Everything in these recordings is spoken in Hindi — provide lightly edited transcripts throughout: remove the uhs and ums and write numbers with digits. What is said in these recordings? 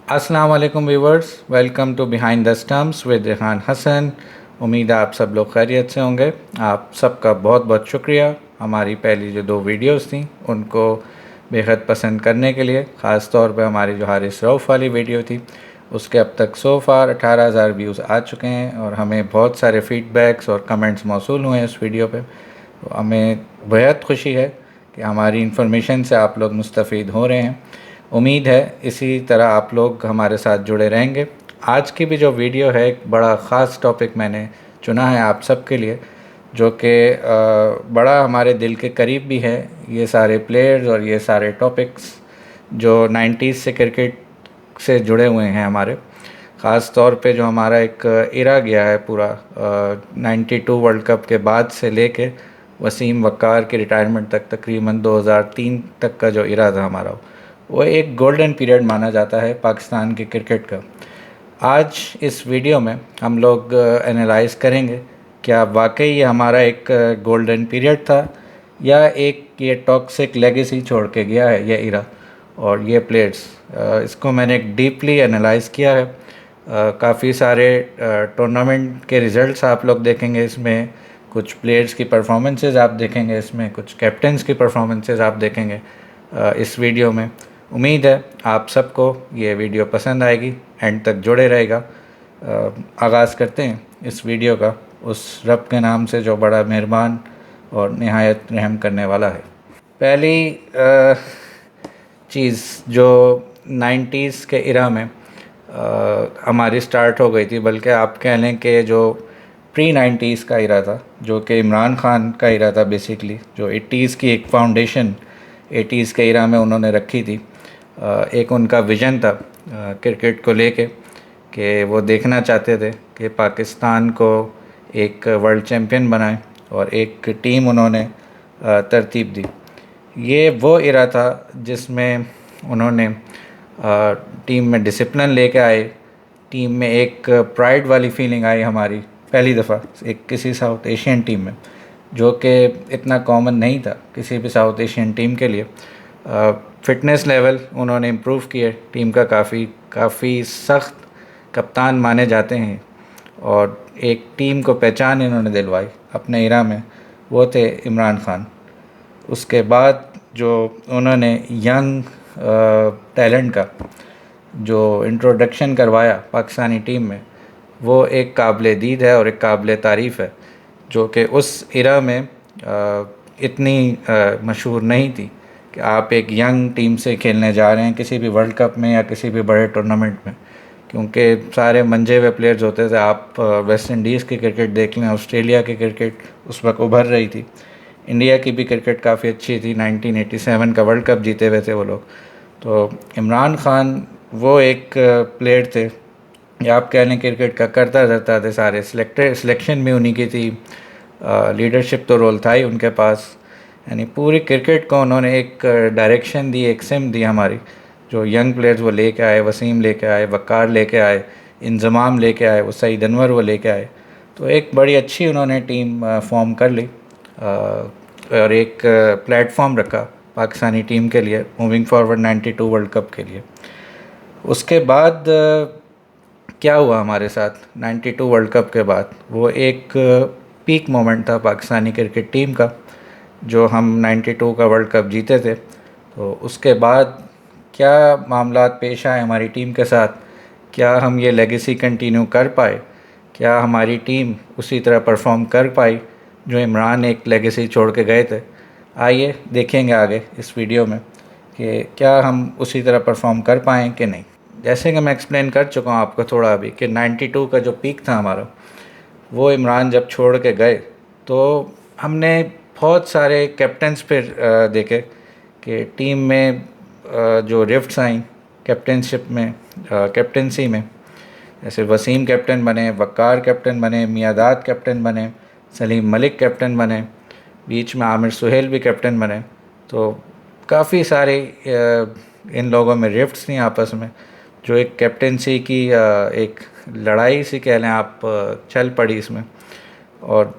अस्सलाम वालेकुम viewers, welcome to behind the stumps with Rehan Hasan. उम्मीद है आप सब लोग खैरियत से होंगे। आप सबका बहुत बहुत शुक्रिया हमारी पहली जो 2 वीडियोस थी उनको बेहद पसंद करने के लिए। ख़ास तौर पे हमारी जो हारिस रऊफ़ वाली वीडियो थी उसके अब तक सो फार 18,000 व्यूज़ आ चुके हैं और हमें बहुत सारे फ़ीडबैक्स और कमेंट्स मौसूल हुए हैं इस वीडियो पे। तो हमें बेहद खुशी है कि हमारी इन्फॉर्मेशन से आप लोग मुस्तफ़ीद हो रहे हैं। उम्मीद है इसी तरह आप लोग हमारे साथ जुड़े रहेंगे। आज की भी जो वीडियो है एक बड़ा ख़ास टॉपिक मैंने चुना है आप सब के लिए, जो कि बड़ा हमारे दिल के करीब भी है। ये सारे प्लेयर्स और ये सारे टॉपिक्स जो 90s से क्रिकेट से जुड़े हुए हैं हमारे, ख़ास तौर पे जो हमारा एक इरा गया है पूरा 92 वर्ल्ड कप के बाद से लेके वसीम वक़ार के रिटायरमेंट तक, तकरीबन 2003 तक का जो इरा था हमारा, वो एक गोल्डन पीरियड माना जाता है पाकिस्तान के क्रिकेट का। आज इस वीडियो में हम लोग एनालाइज़ करेंगे क्या वाकई ये हमारा एक गोल्डन पीरियड था या एक ये टॉक्सिक लेगेसी छोड़ के गया है ये इरा और ये प्लेयर्स। इसको मैंने एक डीपली एनालाइज़ किया है। काफ़ी सारे टूर्नामेंट के रिज़ल्ट्स आप लोग देखेंगे इसमें, कुछ प्लेयर्स की परफॉर्मेंसेस आप देखेंगे इसमें, कुछ कैप्टन्स की परफॉर्मेंसेस आप देखेंगे इस वीडियो में। उम्मीद है आप सबको ये वीडियो पसंद आएगी, एंड तक जुड़े रहेगा। आगाज़ करते हैं इस वीडियो का उस रब के नाम से जो बड़ा मेहरबान और नहायत रहम करने वाला है। पहली चीज़ जो 90s के इरा में हमारी स्टार्ट हो गई थी, बल्कि आप कह लें कि जो प्री 90s का इरा था, जो कि इमरान खान का इरा था बेसिकली, जो 80s की एक फाउंडेशन 80s के इरा में उन्होंने रखी थी। एक उनका विज़न था क्रिकेट को लेके कि वो देखना चाहते थे कि पाकिस्तान को एक वर्ल्ड चैम्पियन बनाए और एक टीम उन्होंने तरतीब दी। ये वो इरा था जिसमें उन्होंने टीम में डिसिप्लिन लेके आए, टीम में एक प्राइड वाली फीलिंग आई हमारी पहली दफ़ा एक किसी साउथ एशियन टीम में, जो कि इतना कॉमन नहीं था किसी भी साउथ एशियन टीम के लिए। फ़िटनेस लेवल उन्होंने इम्प्रूव किए टीम का, काफ़ी सख्त कप्तान माने जाते हैं और एक टीम को पहचान इन्होंने दिलवाई अपने इरा में, वो थे इमरान खान। उसके बाद जो उन्होंने यंग टैलेंट का जो इंट्रोडक्शन करवाया पाकिस्तानी टीम में, वो एक काबिल दीद है और एक काबिल तारीफ़ है, जो कि उस इरा में इतनी मशहूर नहीं थी कि आप एक यंग टीम से खेलने जा रहे हैं किसी भी वर्ल्ड कप में या किसी भी बड़े टूर्नामेंट में, क्योंकि सारे मंजे हुए प्लेयर्स होते थे। आप वेस्ट इंडीज़ की क्रिकेट देख लें, ऑस्ट्रेलिया की क्रिकेट उस वक्त उभर रही थी, इंडिया की भी क्रिकेट काफ़ी अच्छी थी, 1987 का वर्ल्ड कप जीते हुए थे वो लोग। तो इमरान खान वो एक प्लेयर थे या आप कह लें क्रिकेट का करता रहता थे, सारे सिलेक्शन भी उन्हीं की थी, लीडरशिप तो रोल था ही उनके पास। यानी पूरी क्रिकेट को उन्होंने एक डायरेक्शन दी, एक सिम दी हमारी। जो यंग प्लेयर्स वो लेके आए, वसीम लेके आए, वक़ार लेके आए, इंज़माम लेके आए, वो सईद अनवर वो लेके आए। तो एक बड़ी अच्छी उन्होंने टीम फॉर्म कर ली और एक प्लेटफॉर्म रखा पाकिस्तानी टीम के लिए मूविंग फॉरवर्ड 92 वर्ल्ड कप के लिए। उसके बाद क्या हुआ हमारे साथ 92 वर्ल्ड कप के बाद, वो एक पीक मोमेंट था पाकिस्तानी क्रिकेट टीम का, जो हम 92 का वर्ल्ड कप जीते थे। तो उसके बाद क्या मामलात पेश आए हमारी टीम के साथ, क्या हम ये लेगेसी कंटिन्यू कर पाए, क्या हमारी टीम उसी तरह परफॉर्म कर पाई जो इमरान एक लेगेसी छोड़ के गए थे। आइए देखेंगे आगे इस वीडियो में कि क्या हम उसी तरह परफॉर्म कर पाएँ कि नहीं। जैसे कि मैं एक्सप्लेन कर चुका हूँ आपको थोड़ा अभी कि 92 का जो पीक था हमारा, वो इमरान जब छोड़ के गए तो हमने बहुत सारे कैप्टन्स फिर देखे कि टीम में जो रिफ्ट्स आई कैप्टनशिप में, कैप्टनसी में, जैसे वसीम कैप्टन बने, वक़ार कैप्टन बने, मियादाद कैप्टन बने, सलीम मलिक कैप्टन बने, बीच में आमिर सुहेल भी कैप्टन बने। तो काफ़ी सारे इन लोगों में रिफ्ट्स थी आपस में, जो एक कैप्टनसी की एक लड़ाई सी कह लें आप चल पड़ी इसमें, और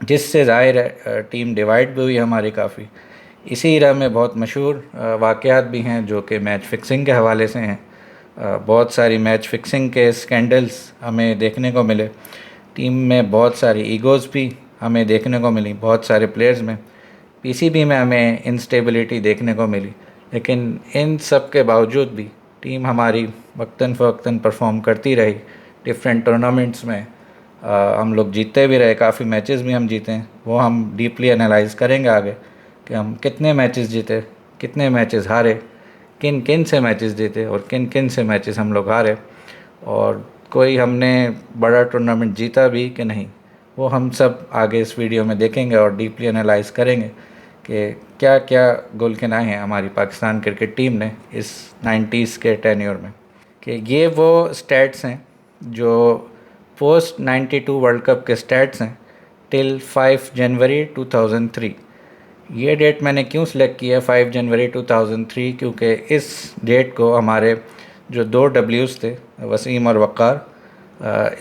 जिससे ज़ाहिर है टीम डिवाइड भी हुई हमारी काफ़ी। इसी इरा में बहुत मशहूर वाक़यात भी हैं जो कि मैच फिक्सिंग के हवाले से हैं। बहुत सारी मैच फिक्सिंग के स्कैंडल्स हमें देखने को मिले। टीम में बहुत सारी ईगोज़ भी हमें देखने को मिली बहुत सारे प्लेयर्स में। पीसीबी में हमें इंस्टेबिलिटी देखने को मिली, लेकिन इन सब के बावजूद भी टीम हमारी वक्तन फ़वक्तन परफॉर्म करती रही। डिफरेंट टूर्नामेंट्स में हम लोग जीतते भी रहे, काफ़ी मैचेस भी हम जीते हैं। वो हम डीपली एनालाइज करेंगे आगे कि हम कितने मैचेस जीते, कितने मैचेस हारे, किन किन से मैचेस जीते और किन किन से मैचेस हम लोग हारे, और कोई हमने बड़ा टूर्नामेंट जीता भी कि नहीं। वो हम सब आगे इस वीडियो में देखेंगे और डीपली एनालाइज करेंगे कि क्या क्या गोल किनाए हैं हमारी पाकिस्तान क्रिकेट टीम ने इस 90s के टेन्योर में। कि ये वो स्टैट्स हैं जो पोस्ट 92 वर्ल्ड कप के स्टैट्स हैं टिल 5 जनवरी 2003। ये डेट मैंने क्यों सिलेक्ट किया 5 जनवरी 2003, क्योंकि इस डेट को हमारे जो 2 डब्ल्यूज़ थे, वसीम और वक़ार,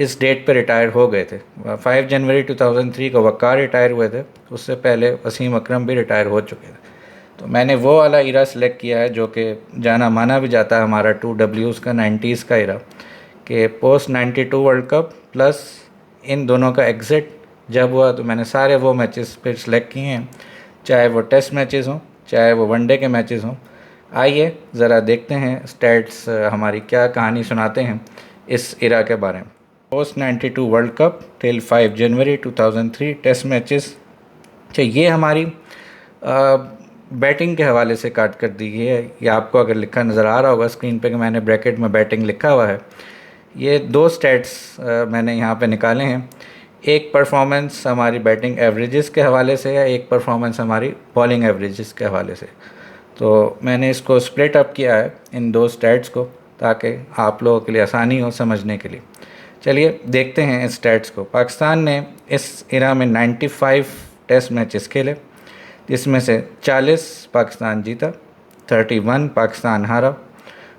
इस डेट पे रिटायर हो गए थे। 5 जनवरी 2003 को वक़ार रिटायर हुए थे, उससे पहले वसीम अकरम भी रिटायर हो चुके थे। तो मैंने वो वाला इरा सिलेक्ट किया है जो कि जाना माना भी जाता है हमारा 2 डब्ल्यूज़ का 90s का इरा, कि पोस्ट 92 वर्ल्ड कप प्लस इन दोनों का एग्ज़िट जब हुआ तो मैंने सारे वो मैचेस फिर सेलेक्ट किए हैं, चाहे वो टेस्ट मैचेस हों चाहे वो वनडे के मैचेस हों। आइए ज़रा देखते हैं स्टैट्स हमारी क्या कहानी सुनाते हैं इस इरा के बारे में। पोस्ट 92 वर्ल्ड कप टिल 5 जनवरी 2003 टेस्ट मैचेस। अच्छा, ये हमारी बैटिंग के हवाले से काट कर दी गई है। ये आपको अगर लिखा नज़र आ रहा होगा स्क्रीन पे कि मैंने ब्रैकेट में बैटिंग लिखा हुआ है। ये 2 स्टैट्स मैंने यहाँ पे निकाले हैं। एक परफॉर्मेंस हमारी बैटिंग एवरेजेस के हवाले से है, एक परफॉर्मेंस हमारी बॉलिंग एवरेजेस के हवाले से। तो मैंने इसको स्प्लिट अप किया है इन 2 स्टैट्स को, ताकि आप लोगों के लिए आसानी हो समझने के लिए। चलिए देखते हैं इस स्टैट्स को। पाकिस्तान ने इस इरा में 95 टेस्ट मैचेस खेले, जिसमें से 40 पाकिस्तान जीता, 31 पाकिस्तान हारा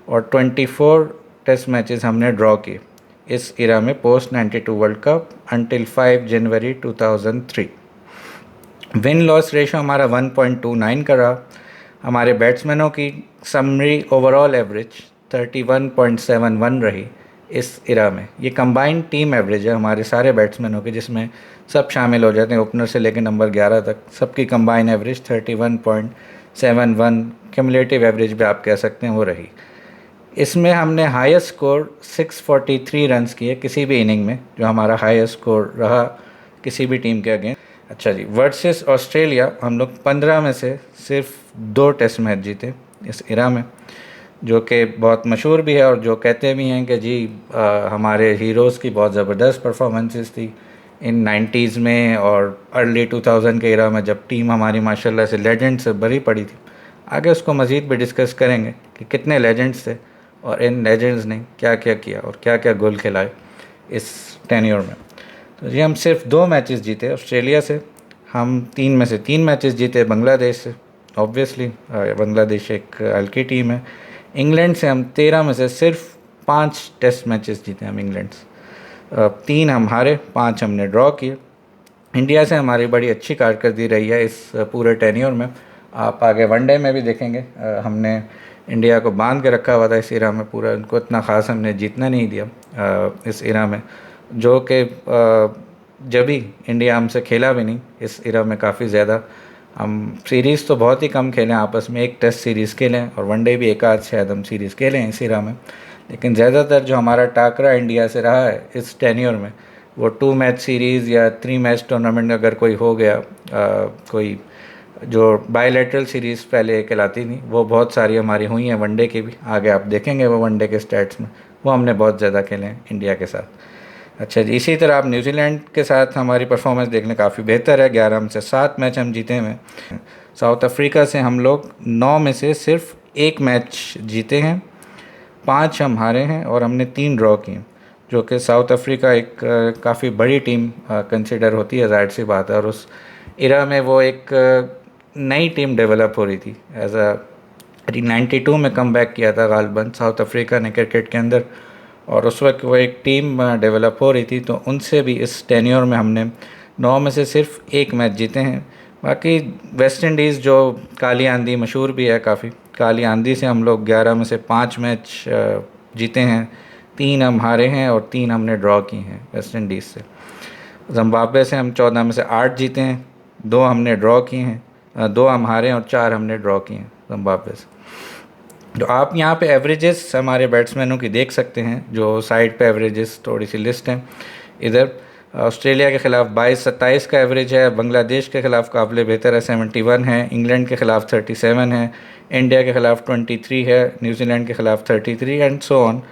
और 24 टेस्ट मैचेस हमने ड्रॉ किए इस इरा में पोस्ट 92 वर्ल्ड कप अंटिल 5 जनवरी 2003। विन लॉस रेशो हमारा 1.29 का रहा। हमारे बैट्समैनों की समरी ओवरऑल एवरेज 31.71 रही इस इरा में। ये कंबाइंड टीम एवरेज है हमारे सारे बैट्समैनों के, जिसमें सब शामिल हो जाते हैं, ओपनर से लेकर नंबर 11 तक। सबकी कंबाइंड एवरेज 31.71 क्यूमुलेटिव एवरेज भी आप कह सकते हैं वो रही। इसमें हमने हाईएस्ट स्कोर 643 रन्स किए किसी भी इनिंग में, जो हमारा हाईएस्ट स्कोर रहा किसी भी टीम के अगेंस्ट। अच्छा जी, वर्सेस ऑस्ट्रेलिया हम लोग 15 में से सिर्फ 2 टेस्ट मैच जीते इस इरा में, जो कि बहुत मशहूर भी है और जो कहते भी हैं कि जी हमारे हीरोज़ की बहुत ज़बरदस्त परफॉर्मेंसेस थी इन 90s में और अर्ली 2000 के इरा में, जब टीम हमारी माशाल्लाह से लेजेंड से भरी पड़ी थी। आगे उसको मज़ीद भी डिस्कस करेंगे कि कितने लेजेंड्स थे और इन लेजेंड्स ने क्या क्या किया और क्या क्या गोल खिलाए इस टेन्योर में। तो जी हम सिर्फ 2 मैचेस जीते ऑस्ट्रेलिया से। हम 3 में से 3 मैचेस जीते बांग्लादेश से। ऑब्वियसली बांग्लादेश एक हल्की टीम है। इंग्लैंड से हम 13 में से सिर्फ 5 टेस्ट मैचेस जीते हम इंग्लैंड से। 3 हम हारे, 5 हमने ड्रॉ किए। इंडिया से हमारी बड़ी अच्छी कारकर्दगी रही है इस पूरे टेन्योर में। आप आगे वनडे में भी देखेंगे हमने इंडिया को बांध के रखा हुआ था इस इरा में पूरा। उनको इतना ख़ास हमने जीतना नहीं दिया इस इरा में, जो कि जब भी इंडिया हमसे खेला भी नहीं इस इरा में काफ़ी ज़्यादा। हम सीरीज़ तो बहुत ही कम खेलें आपस में, एक टेस्ट सीरीज़ खेलें और वनडे भी एक आध शायद हम सीरीज़ खेलें इस इरा में। लेकिन ज़्यादातर जो हमारा टाकरा इंडिया से रहा है इस टेन्योर में, वो 2 मैच सीरीज़ या 3 मैच टूर्नामेंट अगर कोई हो गया, कोई जो बायलैटरल सीरीज़ पहले कहलाती थी, वो बहुत सारी हमारी हुई हैं वनडे की भी। आगे आप देखेंगे वो वनडे के स्टैट्स में, वो हमने बहुत ज़्यादा खेले हैं इंडिया के साथ। अच्छा जी, इसी तरह आप न्यूजीलैंड के साथ हमारी परफॉर्मेंस देख लें, काफ़ी बेहतर है। 11 में से 7 मैच हम जीते हुए। साउथ अफ्रीका से हम लोग 9 में से सिर्फ 1 मैच जीते हैं, 5 हम हारे हैं और हमने 3 ड्रॉ किए, जो कि साउथ अफ्रीका एक काफ़ी बड़ी टीम कंसिडर होती है, ज़ाहिर सी बात है। और उस इरा में वो एक नई टीम डेवलप हो रही थी। एज अ 92 में कम बैक किया था गालिबन साउथ अफ्रीका ने क्रिकेट के अंदर, और उस वक्त वो एक टीम डेवलप हो रही थी। तो उनसे भी इस टेन्योर में हमने 9 में से सिर्फ 1 मैच जीते हैं। बाकी वेस्ट इंडीज़ जो काली आंधी मशहूर भी है काफ़ी, काली आंधी से हम लोग 11 में से 5 मैच जीते हैं, 3 हम हारे हैं और 3 हमने ड्रॉ की हैं वेस्ट इंडीज़ से। जिम्बाब्वे से हम 14 में से 8 जीते हैं, 2 हमने ड्रॉ किए हैं, 2 हम हारे हैं और 4 हमने ड्रॉ किए हैं जिम्बाब्वे से। तो आप यहाँ पे एवरेजेस हमारे बैट्समैनों की देख सकते हैं, जो साइड पे एवरेजेस थोड़ी सी लिस्ट हैं। इधर ऑस्ट्रेलिया के ख़िलाफ़ 22-27 का एवरेज है, बांग्लादेश के ख़िलाफ़ काबिल बेहतर है 71 है, इंग्लैंड के ख़िलाफ़ 37 है, इंडिया के ख़िलाफ़ 23 है, न्यूजीलैंड के ख़िलाफ़ 33 एंड सो ऑन।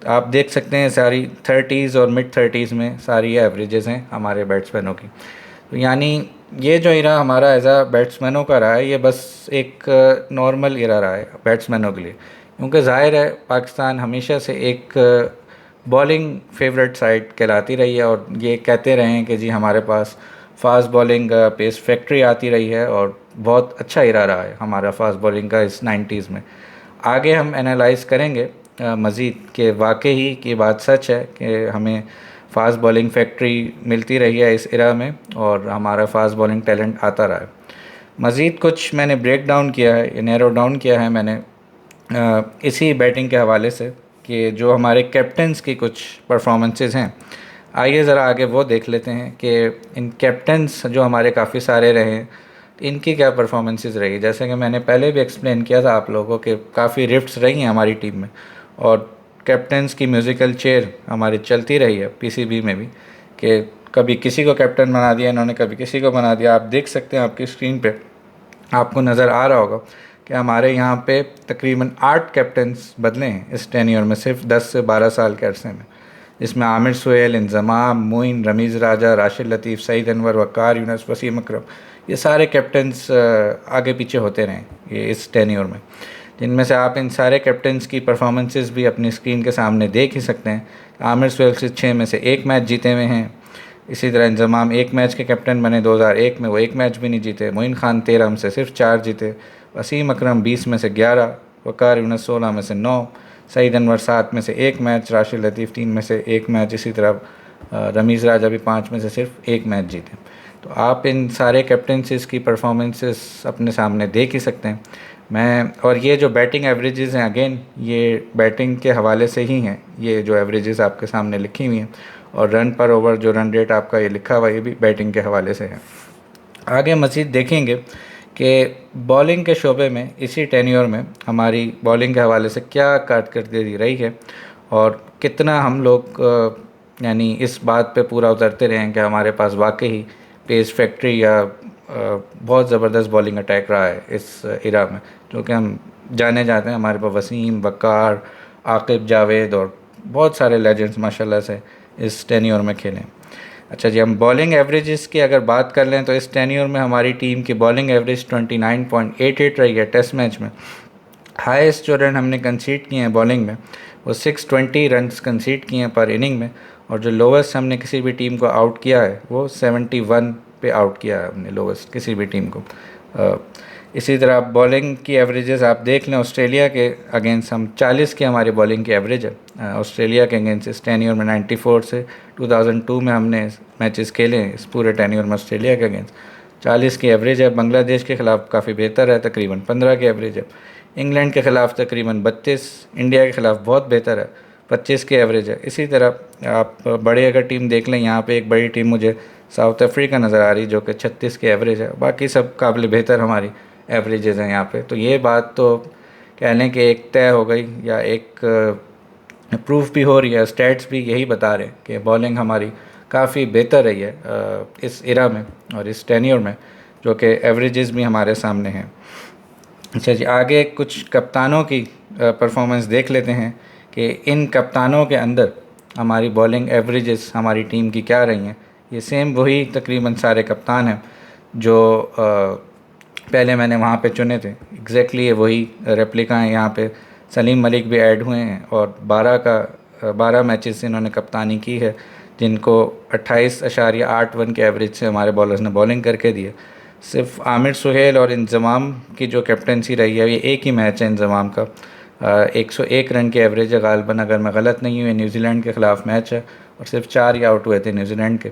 तो आप देख सकते हैं सारी 30s और मिड 30s में सारी एवरेजेस हैं हमारे बैट्समैनों की। तो यानी ये जो इरा हमारा एज आ बैट्समैनों का रहा है, ये बस एक नॉर्मल इरा रहा है बैट्समैनों के लिए, क्योंकि ज़ाहिर है पाकिस्तान हमेशा से एक बॉलिंग फेवरेट साइड कहलाती रही है और ये कहते रहे हैं कि जी हमारे पास फास्ट बॉलिंग पेस फैक्ट्री आती रही है और बहुत अच्छा इरा रहा है हमारा फास्ट बॉलिंग का इस 90s में। आगे हम एनालाइज करेंगे मज़ीद कि वाकई की बात सच है कि हमें फास्ट बॉलिंग फैक्ट्री मिलती रही है इस इरा में और हमारा फास्ट बॉलिंग टैलेंट आता रहा है। मज़ीद कुछ मैंने ब्रेक डाउन किया है, नैरो डाउन किया है मैंने इसी बैटिंग के हवाले से कि जो हमारे कैप्टन्स की कुछ परफॉर्मेंसेस हैं। आइए ज़रा आगे वो देख लेते हैं कि इन कैप्टन्स जो हमारे काफ़ी सारे रहे हैं, इनकी क्या परफॉर्मेंसेस रही। जैसे कि मैंने पहले भी एक्सप्लेन किया था आप लोगों को कि काफ़ी रिफ्ट्स रही हैं हमारी टीम में और कैप्टन्स की म्यूज़िकल चेयर हमारी चलती रही है पीसीबी में भी, कि कभी किसी को कैप्टन बना दिया इन्होंने, कभी किसी को बना दिया। आप देख सकते हैं आपकी स्क्रीन पे आपको नज़र आ रहा होगा कि हमारे यहाँ पे तकरीबन 8 कैप्टन्स बदले हैं इस टेन्योर में, सिर्फ 10 से 12 साल के अरसे में। इसमें आमिर सुहेल, इंज़माम, मोइन, रमीज़ राजा, राशिद लतीफ़, सईद अनवर, वक़ार यूनुस, वसीम अकरम, ये सारे कैप्टन्स आगे पीछे होते रहे ये इस टेन्योर में, जिनमें से आप इन सारे कैप्टन्स की परफॉर्मेंसेस भी अपनी स्क्रीन के सामने देख ही सकते हैं। आमिर सुहेल से 6 में से 1 मैच जीते हुए हैं। इसी तरह इंज़माम 1 मैच के कैप्टन बने 2001 में, वो 1 मैच भी नहीं जीते। मोइन खान 13 में से सिर्फ 4 जीते। वसीम अकरम 20 में से 11, वक़ार यूनुस 16 में से 9, सईद अनवर 7 में से 1 मैच, राशिद लतीफ़ 3 में से 1 मैच, इसी तरह रमीज़ राजा भी 5 में से सिर्फ 1 मैच जीते। तो आप इन सारे कैप्टनसीज़ की परफॉर्मेंसेस अपने सामने देख ही सकते हैं। और ये जो बैटिंग एवरेजेस हैं, अगेन ये बैटिंग के हवाले से ही हैं, ये जो एवरेजेस आपके सामने लिखी हुई हैं, और रन पर ओवर जो रन रेट आपका ये लिखा हुआ, ये भी बैटिंग के हवाले से है। आगे मज़ीद देखेंगे कि बॉलिंग के शोबे में इसी टेन्योर में हमारी बॉलिंग के हवाले से क्या कारकर्दगी रही है और कितना हम लोग यानी इस बात पे पूरा उतरते रहे हैं कि हमारे पास वाकई पेस फैक्ट्री या बहुत ज़बरदस्त बॉलिंग अटैक रहा है इस इरा में, क्योंकि हम जाने जाते हैं हमारे पास वसीम, वक़ार, आकिब जावेद और बहुत सारे लेजेंड्स माशाल्लाह से इस टेन्योर में खेलें। अच्छा जी, हम बॉलिंग एवरेजेस की अगर बात कर लें तो इस टेन्योर में हमारी टीम की बॉलिंग एवरेज 29.88 रही है टेस्ट मैच में। हाईएस्ट जो रन हमने कंसीड किए हैं बॉलिंग में वो 620 रन्स कंसीड किए हैं पर इनिंग में, और जो लोवेस्ट हमने किसी भी टीम को आउट किया है वो 71 पे आउट किया है हमने लोवेस्ट किसी भी टीम को। इसी तरह बॉलिंग की एवरेजेस आप देख लें, ऑस्ट्रेलिया के अगेंस्ट हम 40 की हमारी बॉलिंग की एवरेज है ऑस्ट्रेलिया के अगेंस्ट इस टेन्योर में। 94 से 2002 में हमने मैचेस खेले हैं इस पूरे टेन्योर में ऑस्ट्रेलिया के अगेंस्ट, 40 की एवरेज है। बांग्लादेश के ख़िलाफ़ काफ़ी बेहतर है, तकरीबन 15 की एवरेज है। इंग्लैंड के ख़िलाफ़ तकरीबन 32, इंडिया के ख़िलाफ़ बहुत बेहतर है, 25 की एवरेज है। इसी तरह आप बड़े अगर टीम देख लें, यहाँ पे एक बड़ी टीम मुझे साउथ अफ्रीका नज़र आ रही जो कि 36 की एवरेज है, बाकी सब काबिल बेहतर हमारी एवरेजेस हैं यहाँ पे। तो ये बात तो कह लें कि एक तय हो गई या एक प्रूफ भी हो रही है, स्टैट्स भी यही बता रहे हैं कि बॉलिंग हमारी काफ़ी बेहतर रही है इस इरा में और इस टेन्योर में, जो कि एवरेजेस भी हमारे सामने हैं। अच्छा जी, आगे कुछ कप्तानों की परफॉर्मेंस देख लेते हैं कि इन कप्तानों के अंदर हमारी बॉलिंग एवरेजेस हमारी टीम की क्या रही हैं। ये सेम वही तकरीबन सारे कप्तान हैं जो पहले मैंने वहाँ पे चुने थे, एग्जैक्टली ये वही रेप्लिका हैं। यहाँ पे सलीम मलिक भी ऐड हुए हैं और 12 मैचेस से इन्होंने कप्तानी की है, जिनको 28.81 के एवरेज से हमारे बॉलर्स ने बॉलिंग करके दी है। सिर्फ आमिर सुहेल और इंज़माम की जो कैप्टनसी रही है, ये एक ही मैच है इंज़माम का, 101 रन के एवरेज है गालबन, अगर मैं गलत नहीं हुई। न्यूजीलैंड के ख़िलाफ़ मैच है और सिर्फ 4 ही आउट हुए थे न्यूजीलैंड के,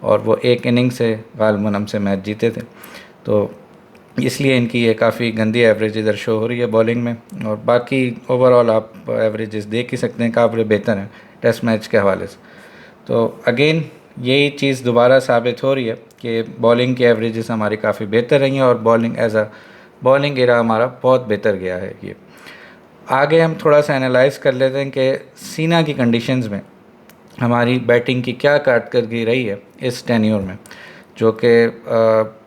और वो एक इनिंग से गालबन हमसे मैच जीते थे। तो इसलिए इनकी ये काफ़ी गंदी एवरेज इधर शो हो रही है बॉलिंग में। और बाकी ओवरऑल आप एवरेजेस देख ही सकते हैं, काफ़ी बेहतर हैं टेस्ट मैच के हवाले से। तो अगेन यही चीज़ दोबारा साबित हो रही है कि बॉलिंग की एवरेजेस हमारी काफ़ी बेहतर रही हैं और bowling as a bowling era हमारा बहुत बेहतर गया है। ये आगे हम थोड़ा सा एनालाइज कर लेते हैं कि सीना की कंडीशंस में हमारी बैटिंग की क्या कारकर्दगी रही है इस टेन्योर में, जो कि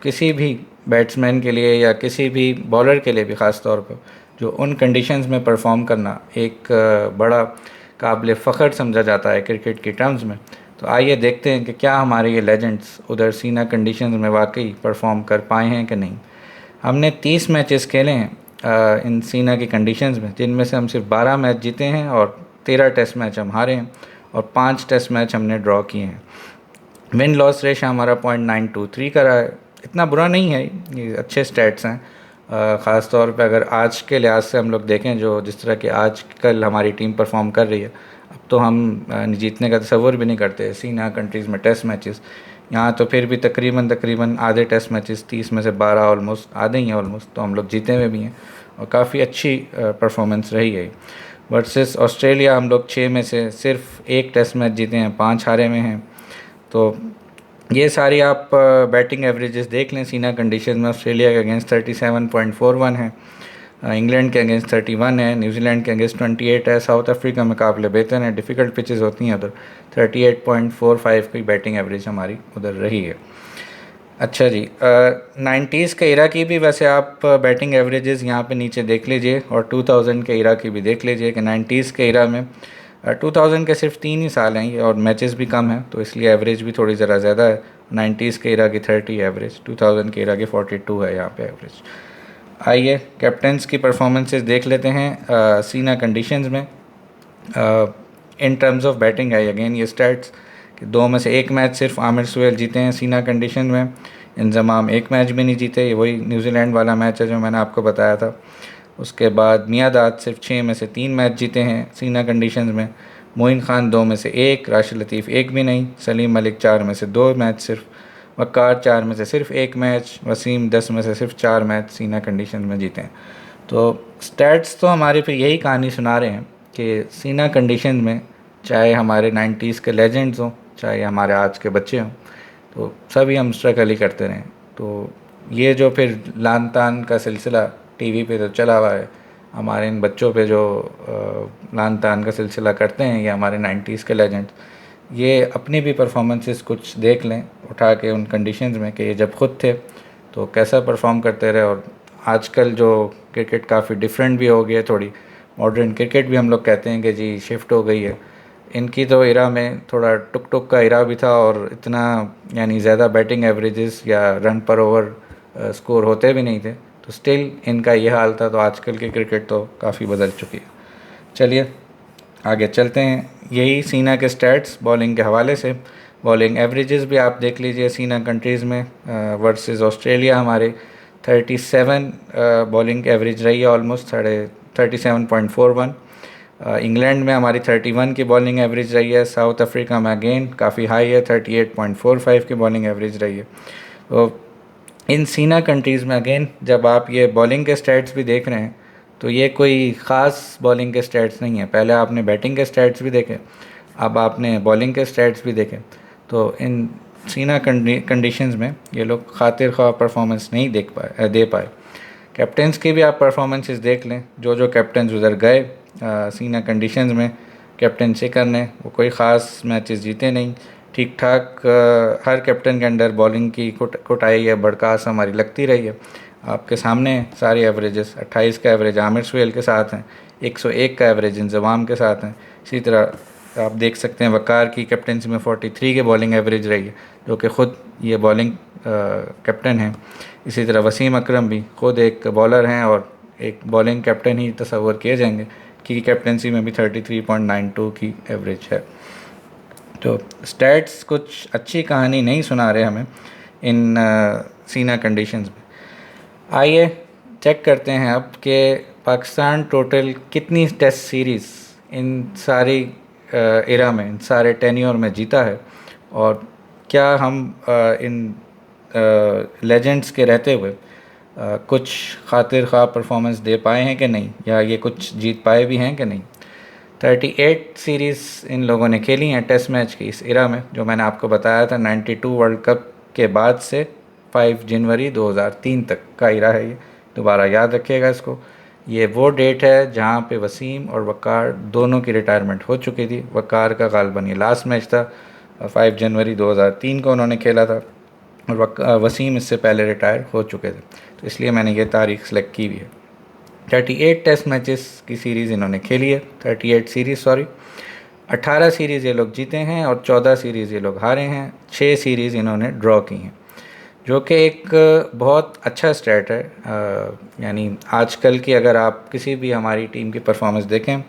किसी भी बैट्समैन के लिए या किसी भी बॉलर के लिए भी ख़ास तौर पर जो उन कंडीशंस में परफॉर्म करना एक बड़ा काबिल फ़ख्र समझा जाता है क्रिकेट की टर्म्स में। तो आइए देखते हैं कि क्या हमारे ये लेजेंड्स उधर सीना कंडीशंस में वाकई परफॉर्म कर पाए हैं कि नहीं। हमने 30 मैचेस खेले हैं इन सीना की कंडीशंस में, जिनमें से हम सिर्फ 12 मैच जीते हैं और 13 टेस्ट मैच हम हारे हैं और 5 टेस्ट मैच हमने ड्रॉ किए हैं। विन लॉस रेशो हमारा 0.923 का रहा है। इतना बुरा नहीं है, ये अच्छे स्टैट्स हैं। ख़ास तौर पे अगर आज के लिहाज से हम लोग देखें, जो जिस तरह की आज कल हमारी टीम परफॉर्म कर रही है, अब तो हम जीतने का तसव्वुर भी नहीं करते सीना कंट्रीज़ में टेस्ट मैचेस। यहाँ तो फिर भी तकरीबन आधे टेस्ट मैचेस 30 में से 12 ऑलमोस्ट आधे ही हैं ऑलमोस्ट, तो हम लोग जीते हुए भी हैं और काफ़ी अच्छी परफॉर्मेंस रही है। वर्सेस ऑस्ट्रेलिया हम लोग 6 में से सिर्फ एक टेस्ट मैच जीते हैं, 5 हारे में हैं। तो ये सारी आप बैटिंग एवरेजेस देख लें। सीना कंडीशन में ऑस्ट्रेलिया के अगेंस्ट 37.41 है, इंग्लैंड के अगेंस्ट 31 है, न्यूजीलैंड के अगेंस्ट 28 है, साउथ अफ्रीका में काबिल बेहतर है, डिफ़िकल्ट पिचेस होती हैं उधर। 38.45 की बैटिंग एवरेज हमारी उधर रही है। अच्छा जी, 90s के इरा की भी वैसे आप बैटिंग एवरेजेस यहाँ पे नीचे देख लीजिए और 2000 के इरा की भी देख लीजिए कि 90s के इरा में 2000 के सिर्फ 3 ही साल हैं ये और मैचेस भी कम हैं, तो इसलिए एवरेज भी थोड़ी ज़रा ज़्यादा है। 90s के इरा की 30 एवरेज, 2000 के इरा की 42 है यहाँ पे एवरेज। आइए कैप्टन्स की परफॉर्मेंसेस देख लेते हैं सीना कंडीशंस में। इन टर्म्स ऑफ बैटिंग है अगेन ये स्टैट्स कि 2 में से 1 मैच सिर्फ आमिर सुहेल जीते हैं सीना कंडीशन में। इंजमाम 1 मैच भी नहीं जीते, ये वही न्यूजीलैंड वाला मैच है जो मैंने आपको बताया था। उसके बाद मियादाद सिर्फ 6 में से 3 मैच जीते हैं सीना कंडीशंस में। मोइन खान 2 में से 1, राशिद लतीफ़ 1 भी नहीं, सलीम मलिक 4 में से 2 मैच सिर्फ, वक़ार 4 में से सिर्फ 1 मैच, वसीम 10 में से सिर्फ 4 मैच सीना कंडीशन में जीते हैं। तो स्टैट्स तो हमारे फिर यही कहानी सुना रहे हैं कि सीना कंडीशन में चाहे हमारे 90s के लेजेंड्स हों, चाहे हमारे आज के बच्चे हों, तो सभी हम स्ट्रगल ही करते रहें। तो ये जो फिर लान तान का सिलसिला टीवी पे तो चला हुआ है, हमारे इन बच्चों पे जो लान तान का सिलसिला करते हैं ये हमारे 90s के लेजेंड्स, ये अपनी भी परफॉर्मेंसेस कुछ देख लें उठा के उन कंडीशंस में कि ये जब खुद थे तो कैसा परफॉर्म करते रहे। और आजकल जो क्रिकेट काफ़ी डिफरेंट भी हो गई है, थोड़ी मॉडर्न क्रिकेट भी हम लोग कहते हैं कि जी शिफ्ट हो गई है। इनकी तो इरा में थोड़ा टुक टुक का इरा भी था और इतना यानी ज़्यादा बैटिंग एवरेजेस या रन पर ओवर स्कोर होते भी नहीं थे, तो स्टिल इनका ये हाल था। तो आजकल की क्रिकेट तो काफ़ी बदल चुकी है। चलिए आगे चलते हैं। यही सीना के स्टैट्स बॉलिंग के हवाले से, बॉलिंग एवरेजेस भी आप देख लीजिए सीना कंट्रीज़ में। वर्सेस ऑस्ट्रेलिया हमारे 37 बॉलिंग एवरेज रही है ऑलमोस्ट 37.41। इंग्लैंड में हमारी 31 की बॉलिंग एवरेज रही है। साउथ अफ्रीका में अगेन काफ़ी हाई है, 38.45 की बॉलिंग एवरेज रही है। तो इन सीना कंट्रीज़ में अगेन जब आप ये बॉलिंग के स्टैट्स भी देख रहे हैं तो ये कोई ख़ास बॉलिंग के स्टैट्स नहीं है। पहले आपने बैटिंग के स्टैट्स भी देखे, अब आपने बॉलिंग के स्टैट्स भी देखे। तो इन सीना कंडीशंस में ये लोग खातिर ख्वाह परफॉर्मेंस नहीं दे पाए। कैप्टन्स की भी आप परफॉर्मेंसेस देख लें, जो जो कैप्टन्स उधर गए सीना कंडीशंस में कैप्टनसी करने, वो कोई ख़ास मैचेस जीते नहीं। ठीक ठाक हर कैप्टन के अंडर बॉलिंग की कुटाई या बड़कास हमारी लगती रही है। आपके सामने सारी एवरेजेस 28 का एवरेज आमिर सुहेल के साथ हैं, 101 का एवरेज इंजमाम के साथ हैं। इसी तरह आप देख सकते हैं वक़ार की कैप्टनसी में 43 के बॉलिंग एवरेज रही है, जो कि ख़ुद ये बॉलिंग कैप्टन हैं। इसी तरह वसीम अकरम भी ख़ुद एक बॉलर हैं और एक बॉलिंग कैप्टन ही तस्वर किए जाएंगे कि कैप्टनसी में भी 33.92 की एवरेज है। तो स्टैट्स कुछ अच्छी कहानी नहीं सुना रहे हमें इन सीना कंडीशंस में। आइए चेक करते हैं अब कि पाकिस्तान टोटल कितनी टेस्ट सीरीज़ इन सारी एरा में, इन सारे टेन्योर में जीता है और क्या हम इन लेजेंड्स के रहते हुए कुछ खातिर ख्वाह परफॉर्मेंस दे पाए हैं कि नहीं, या ये कुछ जीत पाए भी हैं कि नहीं। 38 सीरीज़ इन लोगों ने खेली हैं टेस्ट मैच की इस इरा में, जो मैंने आपको बताया था 92 वर्ल्ड कप के बाद से 5 जनवरी 2003 तक का इरा है ये, दोबारा याद रखिएगा इसको। ये वो डेट है जहाँ पे वसीम और वक़ार दोनों की रिटायरमेंट हो चुकी थी। वक़ार का गालिबन ये लास्ट मैच था, 5 जनवरी 2003 को उन्होंने खेला था, और वसीम इससे पहले रिटायर हो चुके थे, तो इसलिए मैंने ये तारीख सेलेक्ट की हुई है। 38 टेस्ट मैचेस की सीरीज़ इन्होंने खेली है, 38 सीरीज़ सॉरी। 18 सीरीज़ ये लोग जीते हैं और 14 सीरीज़ ये लोग हारे हैं। 6 सीरीज़ इन्होंने ड्रॉ की हैं, जो कि एक बहुत अच्छा स्टैट है। यानी आजकल की अगर आप किसी भी हमारी टीम की परफॉर्मेंस देखें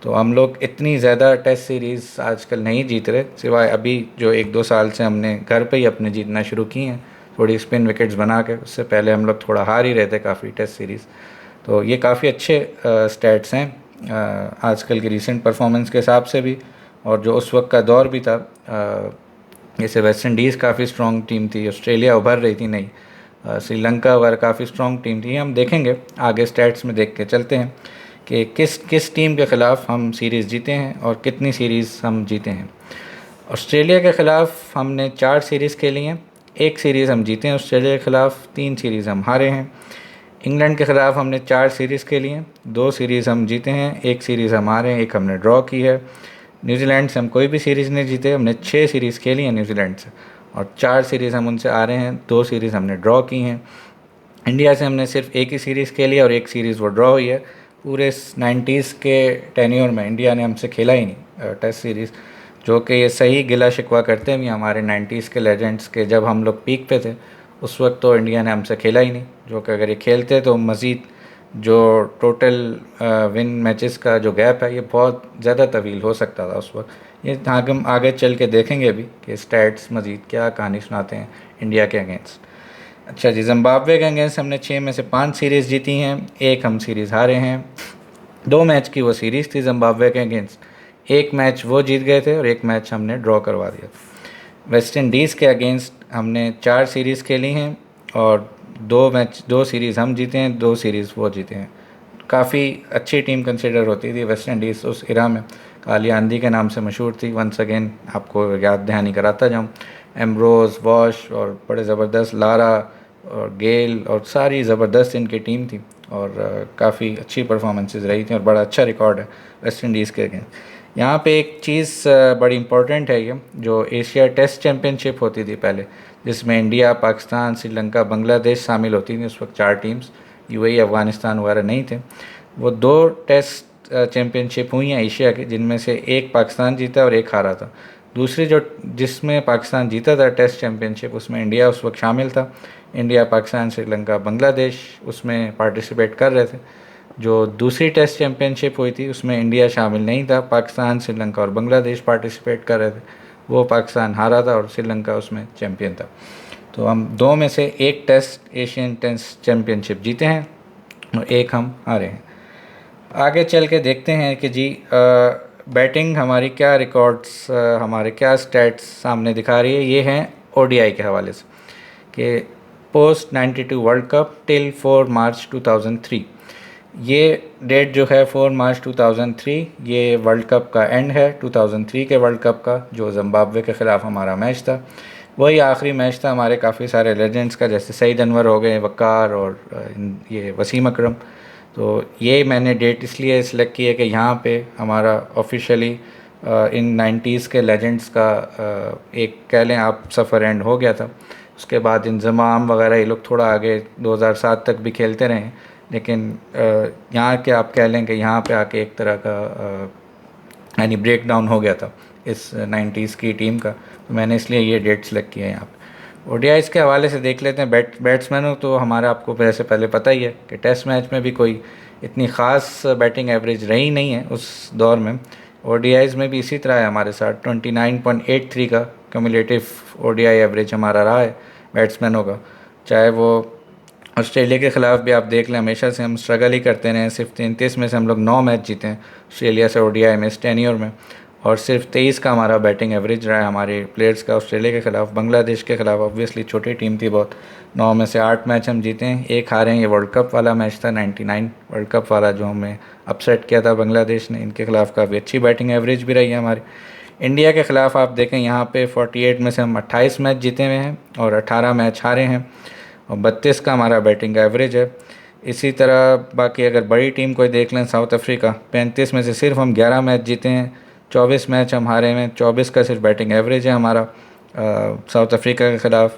तो हम लोग इतनी ज़्यादा टेस्ट सीरीज़ आजकल नहीं जीत रहे, सिवाय अभी जो 1-2 साल से हमने घर पे ही अपने जीतना शुरू की हैं, थोड़ी स्पिन विकेट्स बना के। उससे पहले हम लोग थोड़ा हार ही रहते काफ़ी टेस्ट सीरीज़। तो ये काफ़ी अच्छे स्टैट्स हैं आजकल की रीसेंट परफॉर्मेंस के हिसाब से भी, और जो उस वक्त का दौर भी था। जैसे वेस्ट इंडीज़ काफ़ी स्ट्रॉन्ग टीम थी, ऑस्ट्रेलिया उभर रही थी नहीं, श्रीलंका वगैरह काफ़ी स्ट्रॉन्ग टीम थी। हम देखेंगे आगे स्टैट्स में देख के चलते हैं कि किस किस टीम के ख़िलाफ़ हम सीरीज़ जीते हैं और कितनी सीरीज़ हम जीते हैं। ऑस्ट्रेलिया के ख़िलाफ़ हमने 4 सीरीज़ खेली हैं, 1 सीरीज़ हम जीते हैं ऑस्ट्रेलिया के ख़िलाफ़, 3 सीरीज़ हम हारे हैं। इंग्लैंड के ख़िलाफ़ हमने 4 सीरीज़ खेली हैं, 2 सीरीज़ हम जीते हैं, 1 सीरीज़ हम हारे हैं, 1 हमने ड्रॉ की है। न्यूजीलैंड से हम कोई भी सीरीज़ नहीं जीते, हमने 6 सीरीज़ खेली हैं न्यूजीलैंड से, और 4 सीरीज़ हम उनसे आ रहे हैं, 2 सीरीज़ हमने ड्रॉ की हैं। इंडिया से हमने सिर्फ 1 ही सीरीज़ खेली है और 1 सीरीज़ वो ड्रॉ हुई है। पूरे 90s के टेन्योर में इंडिया ने हमसे खेला ही नहीं टेस्ट सीरीज़, जो कि ये सही गिला शिकवा करते हैं भी हमारे 90s के लेजेंड्स के। जब हम लोग पीक पे थे उस वक्त तो इंडिया ने हमसे खेला ही नहीं, जो कि अगर ये खेलते तो मज़ीद जो टोटल विन मैचेस का जो गैप है ये बहुत ज़्यादा तवील हो सकता था उस वक्त। ये हम आगे चल के देखेंगे भी कि स्टैट्स मज़ीद क्या कहानी सुनाते हैं इंडिया के अगेंस्ट। अच्छा जी, जिम्बाब्वे के अगेंस्ट हमने 6 में से 5 सीरीज़ जीती हैं, 1 हम सीरीज़ हारे हैं। 2 मैच की वो सीरीज़ थी जिम्बाब्वे के अगेंस्ट, 1 मैच वो जीत गए थे और 1 मैच हमने ड्रॉ करवा दिया। वेस्ट इंडीज़ के अगेंस्ट हमने 4 सीरीज़ खेली हैं और 2 सीरीज़ हम जीते हैं, 2 सीरीज़ वो जीते हैं। काफ़ी अच्छी टीम कंसिडर होती थी वेस्ट इंडीज़ उस इरा में, काली आंधी के नाम से मशहूर थी। वंस अगेन आपको याद दहानी कराता जाऊँ, एम्ब्रोज़, वॉश और बड़े ज़बरदस्त लारा और गेल और सारी ज़बरदस्त इनकी टीम थी, और काफ़ी अच्छी परफॉर्मेंसेस रही थी और बड़ा अच्छा रिकॉर्ड है वेस्ट इंडीज़ के अगेंस्ट। यहाँ पे एक चीज़ बड़ी इम्पोर्टेंट है, ये जो एशिया टेस्ट चैम्पियनशिप होती थी पहले, जिसमें इंडिया, पाकिस्तान, श्रीलंका, बांग्लादेश शामिल होती थी। उस वक्त 4 टीम्स, यूएई, अफ़गानिस्तान वगैरह नहीं थे। वो 2 टेस्ट चैम्पियनशिप हुई हैं एशिया की, जिनमें से एक पाकिस्तान जीता और एक हारा था। दूसरी जो जिसमें पाकिस्तान जीता था टेस्ट चैम्पियनशिप, उसमें इंडिया उस वक्त शामिल था। इंडिया, पाकिस्तान, श्रीलंका, बांग्लादेश उसमें पार्टिसिपेट कर रहे थे। जो दूसरी टेस्ट चैम्पियनशिप हुई थी उसमें इंडिया शामिल नहीं था, पाकिस्तान, श्रीलंका और बांग्लादेश पार्टिसिपेट कर रहे थे। वो पाकिस्तान हारा था और श्रीलंका उसमें चैम्पियन था। तो हम 2 में से 1 टेस्ट एशियन टेस्ट चैम्पियनशिप जीते हैं और 1 हम हारे हैं। आगे चल के देखते हैं कि जी बैटिंग हमारी क्या रिकॉर्ड्स, हमारे क्या स्टैट्स सामने दिखा रही है। ये हैं ओडीआई के हवाले से कि पोस्ट 92 वर्ल्ड कप टिल 4 मार्च 2003। ये डेट जो है 4 मार्च 2003, ये वर्ल्ड कप का एंड है 2003 के वर्ल्ड कप का, जो जिम्बाब्वे के ख़िलाफ़ हमारा मैच था। वही आखिरी मैच था हमारे काफ़ी सारे लेजेंड्स का, जैसे सईद अनवर हो गए, वक़ार और ये वसीम अकरम। तो ये मैंने डेट इसलिए सेलेक्ट की है कि यहाँ पे हमारा ऑफिशियली इन 90s के लेजेंड्स का एक कह लें आप सफ़र एंड हो गया था। उसके बाद इंज़माम वगैरह ये लोग थोड़ा आगे 2007 तक भी खेलते रहे, लेकिन यहाँ के आप कह लें कि यहाँ पे आके एक तरह का यानी ब्रेक डाउन हो गया था इस 90s की टीम का। तो मैंने इसलिए ये डेट सेलेक्ट किया है यहाँ पे। ओडीआईज़ के हवाले से देख लेते हैं। बैट्समैनों तो हमारा आपको वैसे पहले पता ही है कि टेस्ट मैच में भी कोई इतनी ख़ास बैटिंग एवरेज रही नहीं है उस दौर में। ओडीआईज़ में भी इसी तरह है हमारे साथ, 29.83 का क्यूमुलेटिव ओडीआई एवरेज हमारा रहा है बैट्समैनों का। चाहे वो ऑस्ट्रेलिया के ख़िलाफ़ भी आप देख लें, हमेशा से हम स्ट्रगल ही करते रहे हैं। सिर्फ 33 में से हम लोग 9 मैच जीते हैं ऑस्ट्रेलिया से ओडीआई में इस टेन्योर में, और सिर्फ 23 का हमारा बैटिंग एवरेज रहा है हमारे प्लेयर्स का ऑस्ट्रेलिया के ख़िलाफ़। बांग्लादेश के ख़िलाफ़ ऑब्वियसली छोटी टीम थी बहुत, 9 में से 8 मैच हम जीते हैं, एक हारे हैं। ये वर्ल्ड कप वाला मैच था 99 वर्ल्ड कप वाला, जो हमें अपसेट किया था बांग्लादेश ने। इनके ख़िलाफ़ काफ़ी अच्छी बैटिंग एवरेज भी रही है हमारी। इंडिया के ख़िलाफ़ आप देखें यहाँ पे 48 में से हम 28 मैच जीते हुए हैं और 18 मैच हारे हैं, और 32 का हमारा बैटिंग का एवरेज है। इसी तरह बाकी अगर बड़ी टीम कोई देख लें, साउथ अफ्रीका, 35 में से सिर्फ हम 11 मैच जीते हैं, 24 मैच हम हारे हैं, 24 का सिर्फ बैटिंग एवरेज है हमारा साउथ अफ्रीका के ख़िलाफ़।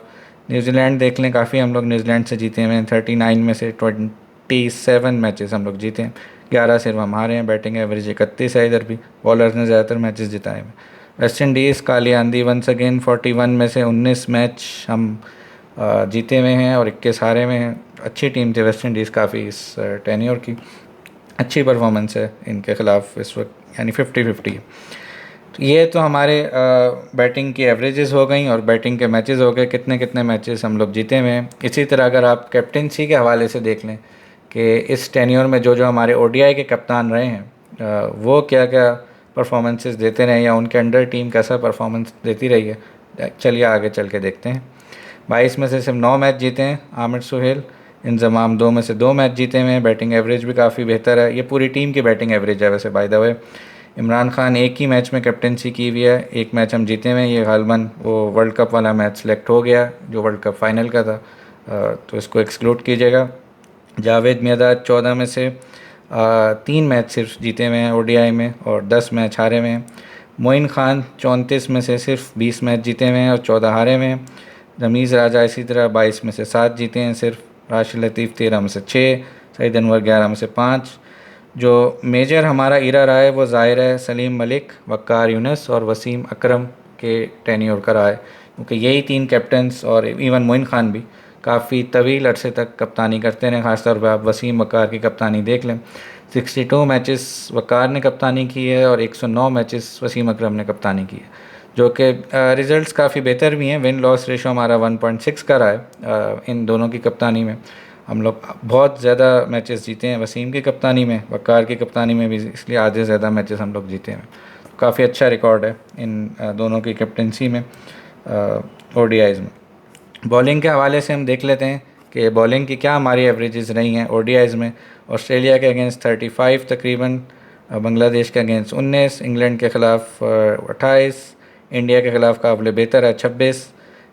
न्यूजीलैंड देख लें, काफ़ी हम लोग न्यूजीलैंड से जीते हुए हैं, 39 में से 27 मैचेस हम लोग जीते हैं, 11 सिर्फ हम हारे हैं, बैटिंग एवरेज 31 है। इधर भी बॉलर्स ने ज़्यादातर मैचेस जिताए हैं। वेस्ट इंडीज़ काली आंधी वंस अगेन, 41 में से 19 मैच हम जीते हुए हैं और 21 हारे हुए हैं। अच्छी टीम थी वेस्ट इंडीज़ काफ़ी इस टेन्योर की, अच्छी परफॉर्मेंस है इनके ख़िलाफ़ इस वक्त, यानी 50-50। तो ये तो हमारे बैटिंग की एवरेजेस हो गई और बैटिंग के मैचेस हो गए, कितने कितने मैचेस हम लोग जीते हुए हैं। इसी तरह अगर आप कैप्टेंसी के हवाले से देख लें कि इस टेन्योर में जो जो हमारे ओडीआई के कप्तान रहे हैं वो क्या क्या परफॉर्मेंसेस देते रहे, या उनके अंडर टीम कैसा परफॉर्मेंस देती रही है, चलिए आगे चल के देखते हैं। 22 में से सिर्फ 9 मैच जीते हैं आमिर सुहेल, इंजमाम 2 में से 2 मैच जीते हुए हैं, बैटिंग एवरेज भी काफ़ी बेहतर है। ये पूरी टीम की बैटिंग एवरेज है वैसे by the way. Imran Khan एक ही मैच में कैप्टेंसी की हुई है, एक मैच हम जीते हुए हैं, ये गालबन वो वर्ल्ड कप वाला मैच सेलेक्ट हो गया जो वर्ल्ड कप फाइनल का था, तो इसको एक्सक्लूड कीजिएगा। जावेद मियादाद 14 में से 3 मैच सिर्फ जीते हुए हैं ओडीआई में और 10 मैच हारे हुए हैं। मोइन खान 34 में से सिर्फ 20 मैच जीते हुए हैं और 14 हारे हुए हैं। रमीज़ राजा इसी तरह 22 में से 7 जीते हैं सिर्फ। राशिद लतीफ़ 13 में से 6, सईद अनवर 11 में से 5। जो मेजर हमारा इरा रहा है वो ज़ाहिर है सलीम मलिक, वक़ार यूनुस और वसीम अकरम के टेन्योर का रहा है, क्योंकि यही 3 कैप्टन्स, और इवन मोइन खान भी काफ़ी तवील अरसे तक कप्तानी करते रहे। ख़ासतौर पर आप वसीम वक़ार की कप्तानी देख लें, 62 मैचेस वक़ार ने कप्तानी की है और 109 मैचेस वसीम अकरम ने कप्तानी की है, जो कि रिज़ल्ट्स काफ़ी बेहतर भी हैं। विन लॉस रेशो हमारा 1.6 का रहा है इन दोनों की कप्तानी में। हम लोग बहुत ज़्यादा मैचेस जीते हैं वसीम की कप्तानी में, वक़ार की कप्तानी में भी, इसलिए आधे ज़्यादा मैचेस हम लोग जीते हैं। तो काफ़ी अच्छा रिकॉर्ड है इन दोनों की कैप्टनसी में ओडीआईज़ में। बॉलिंग के हवाले से हम देख लेते हैं कि बॉलिंग की क्या हमारी एवरेजेस रही हैं ओडीआईज़ में। ऑस्ट्रेलिया के अगेंस्ट 35 तकरीबन, बांग्लादेश के अगेंस्ट 19, इंग्लैंड के ख़िलाफ़ 28, इंडिया के ख़िलाफ़ काबिल बेहतर है 26।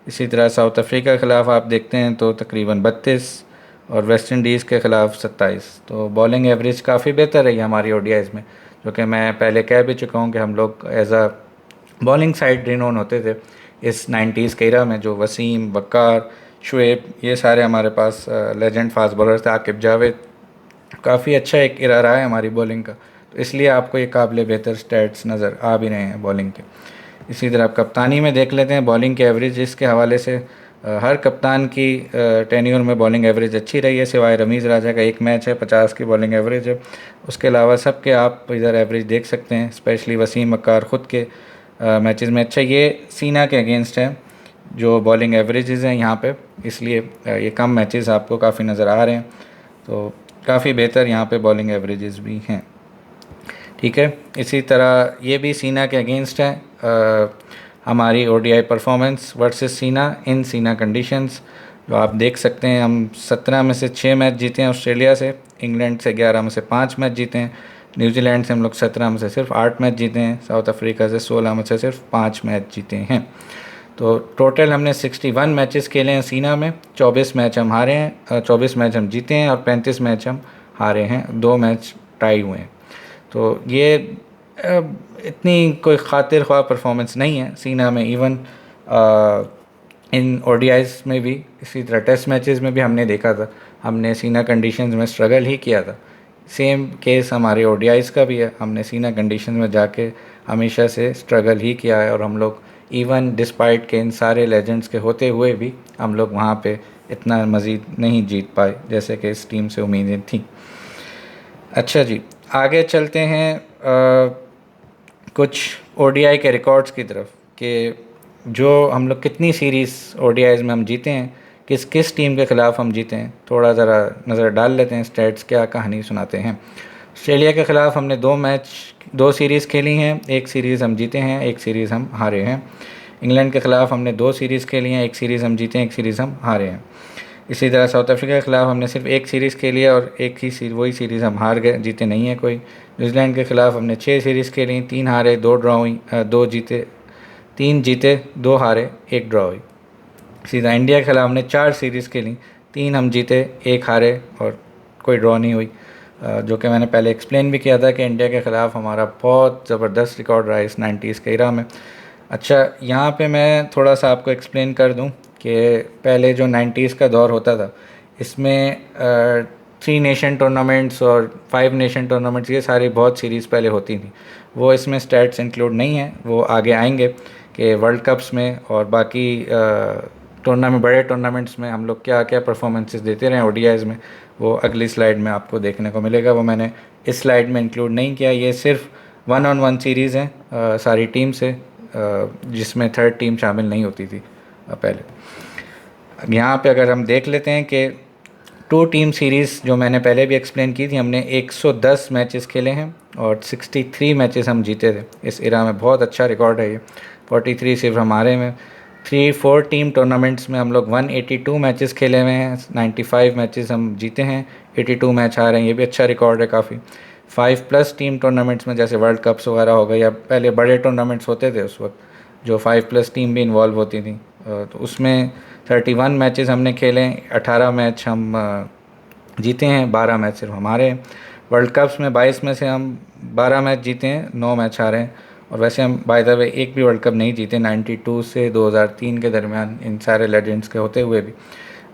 इसी तरह साउथ अफ्रीका के ख़िलाफ़ आप देखते हैं तो तकरीबन 32 और वेस्ट इंडीज़ के ख़िलाफ़ 27। तो बॉलिंग एवरेज काफ़ी बेहतर रही हमारी ओडीआईज़ में, जो कि मैं पहले कह भी चुका हूँ कि हम लोग as a bowling side renowned होते थे इस 90s के इरा में। जो वसीम, वक़ार, शुएब, ये सारे हमारे पास लेजेंड फास्ट बॉलर थे। आकिब जावेद, काफ़ी अच्छा एक इरा रहा है हमारी बॉलिंग का, तो इसलिए आपको ये काबिल बेहतर स्टैट्स नज़र आ भी रहे हैं बॉलिंग के। इसी तरह आप कप्तानी में देख लेते हैं बॉलिंग के एवरेज के हवाले से। हर कप्तान की टेन्योर में बॉलिंग एवरेज अच्छी रही है, सिवाय रमीज़ राजा का एक मैच है 50 की बॉलिंग एवरेज है। उसके अलावा सब के आप इधर एवरेज देख सकते हैं, स्पेशली वसीम वक़ार ख़ुद के मैचेस में अच्छा। ये सीना के अगेंस्ट है जो बॉलिंग एवरेजेस हैं यहाँ पे, इसलिए ये कम मैचेस आपको काफ़ी नज़र आ रहे हैं, तो काफ़ी बेहतर यहाँ पे बॉलिंग एवरेजेस भी हैं। ठीक है, इसी तरह ये भी सीना के अगेंस्ट है हमारी ओडीआई परफॉर्मेंस वर्सेस सीना इन सीना कंडीशंस, जो आप देख सकते हैं। हम 17 में से 6 मैच जीते हैं ऑस्ट्रेलिया से, इंग्लैंड से 11 में से 5 मैच जीते हैं, न्यूजीलैंड से हम लोग 17 में से सिर्फ 8 मैच जीते हैं, साउथ अफ्रीका से 16 में से सिर्फ 5 मैच जीते हैं। तो टोटल हमने 61 मैचेस खेले हैं सीना में, 24 मैच हम हारे हैं, 24 मैच हम जीते हैं और 35 मैच हम हारे हैं, 2 मैच टाई हुए हैं। तो ये इतनी कोई खातिर ख्वाह परफॉर्मेंस नहीं है सीना में। इवन इन ओडीआईज़ में भी, इसी तरह टेस्ट मैचेस में भी हमने देखा था, हमने सीना कंडीशंस में स्ट्रगल ही किया था। सेम केस हमारे ओडीआईज़ का भी है, हमने सीना कंडीशंस में जाके हमेशा से स्ट्रगल ही किया है, और हम लोग इवन डिस्पाइट के इन सारे लेजेंड्स के होते हुए भी हम लोग वहाँ पे इतना मज़ीद नहीं जीत पाए जैसे कि इस टीम से उम्मीदें थी। अच्छा जी, आगे चलते हैं कुछ ओडीआई के रिकॉर्ड्स की तरफ, कि जो हम लोग कितनी सीरीज़ ओडीआईज़ में हम जीते हैं, किस किस टीम के ख़िलाफ़ हम जीते हैं। थोड़ा ज़रा नज़र डाल लेते हैं, स्टैट्स क्या कहानी सुनाते हैं। ऑस्ट्रेलिया के ख़िलाफ़ हमने दो सीरीज़ खेली हैं, एक सीरीज़ हम जीते हैं, एक सीरीज़ हम हारे हैं। इंग्लैंड के ख़िलाफ़ हमने दो सीरीज़ खेली हैं, एक सीरीज़ हम जीते हैं, एक सीरीज़ हम हारे हैं। इसी तरह साउथ अफ्रीका के ख़िलाफ़ हमने सिर्फ एक सीरीज़ खेली है और एक ही वही सीरीज़ हम हार गए, जीते नहीं है कोई। न्यूजीलैंड के ख़िलाफ़ हमने 6 सीरीज़ खेली, 3 हारे, 2 ड्रॉ हुई, 2 जीते, 3 जीते, 2 हारे, 1 ड्रॉ हुई। इसी तरह इंडिया के ख़िलाफ़ हमने 4 सीरीज़ खेली, 3 हम जीते, 1 हारे और कोई ड्रॉ नहीं हुई। जो कि मैंने पहले एक्सप्लेन भी किया था कि इंडिया के ख़िलाफ़ हमारा बहुत ज़बरदस्त रिकॉर्ड रहा है इस 90s के इरा में। अच्छा, यहाँ पे मैं थोड़ा सा आपको एक्सप्लेन कर दूँ कि पहले जो 90s का दौर होता था, इसमें 3 नेशन टूर्नामेंट्स और 5 नेशन टूर्नामेंट्स, ये सारी बहुत सीरीज़ पहले होती थी। वो इसमें स्टैट्स इंक्लूड नहीं हैं, वो आगे आएंगे कि वर्ल्ड कप्स में और बाकी बड़े टूर्नामेंट्स में हम लोग क्या क्या परफॉर्मेंसेस देते रहे ओडीआईज़ में, वो अगली स्लाइड में आपको देखने को मिलेगा। वो मैंने इस स्लाइड में इंक्लूड नहीं किया। ये सिर्फ 1-on-1 सीरीज़ हैं सारी टीम से, जिसमें थर्ड टीम शामिल नहीं होती थी पहले। यहाँ पे अगर हम देख लेते हैं कि 2 टीम सीरीज़ जो मैंने पहले भी एक्सप्लेन की थी, हमने 110 मैचेस खेले हैं और 63 मैचेस हम जीते थे इस इरा में। बहुत अच्छा रिकॉर्ड है ये। 43 सिर्फ हमारे में। 3-4 टीम टूर्नामेंट्स में हम लोग 182 मैचेस खेले हुए हैं, 95 मैचेस हम जीते हैं, 82 मैच हारे हैं, ये भी अच्छा रिकॉर्ड है काफ़ी। 5+ टीम टूर्नामेंट्स में जैसे वर्ल्ड कप्स वगैरह हो गए या पहले बड़े टूर्नामेंट्स होते थे उस वक्त, जो 5+ टीम भी इन्वॉल्व होती थी, तो उसमें 31 मैचेस हमने खेले, 18 मैच हम जीते हैं, 12 मैच सिर्फ हमारे हैं। वर्ल्ड कप्स में 22 में से हम 12 मैच जीते हैं, 9 मैच हारे हैं। और वैसे हम बाय द वे एक भी वर्ल्ड कप नहीं जीते 92 से 2003 के दरमियान, इन सारे लेजेंड्स के होते हुए भी।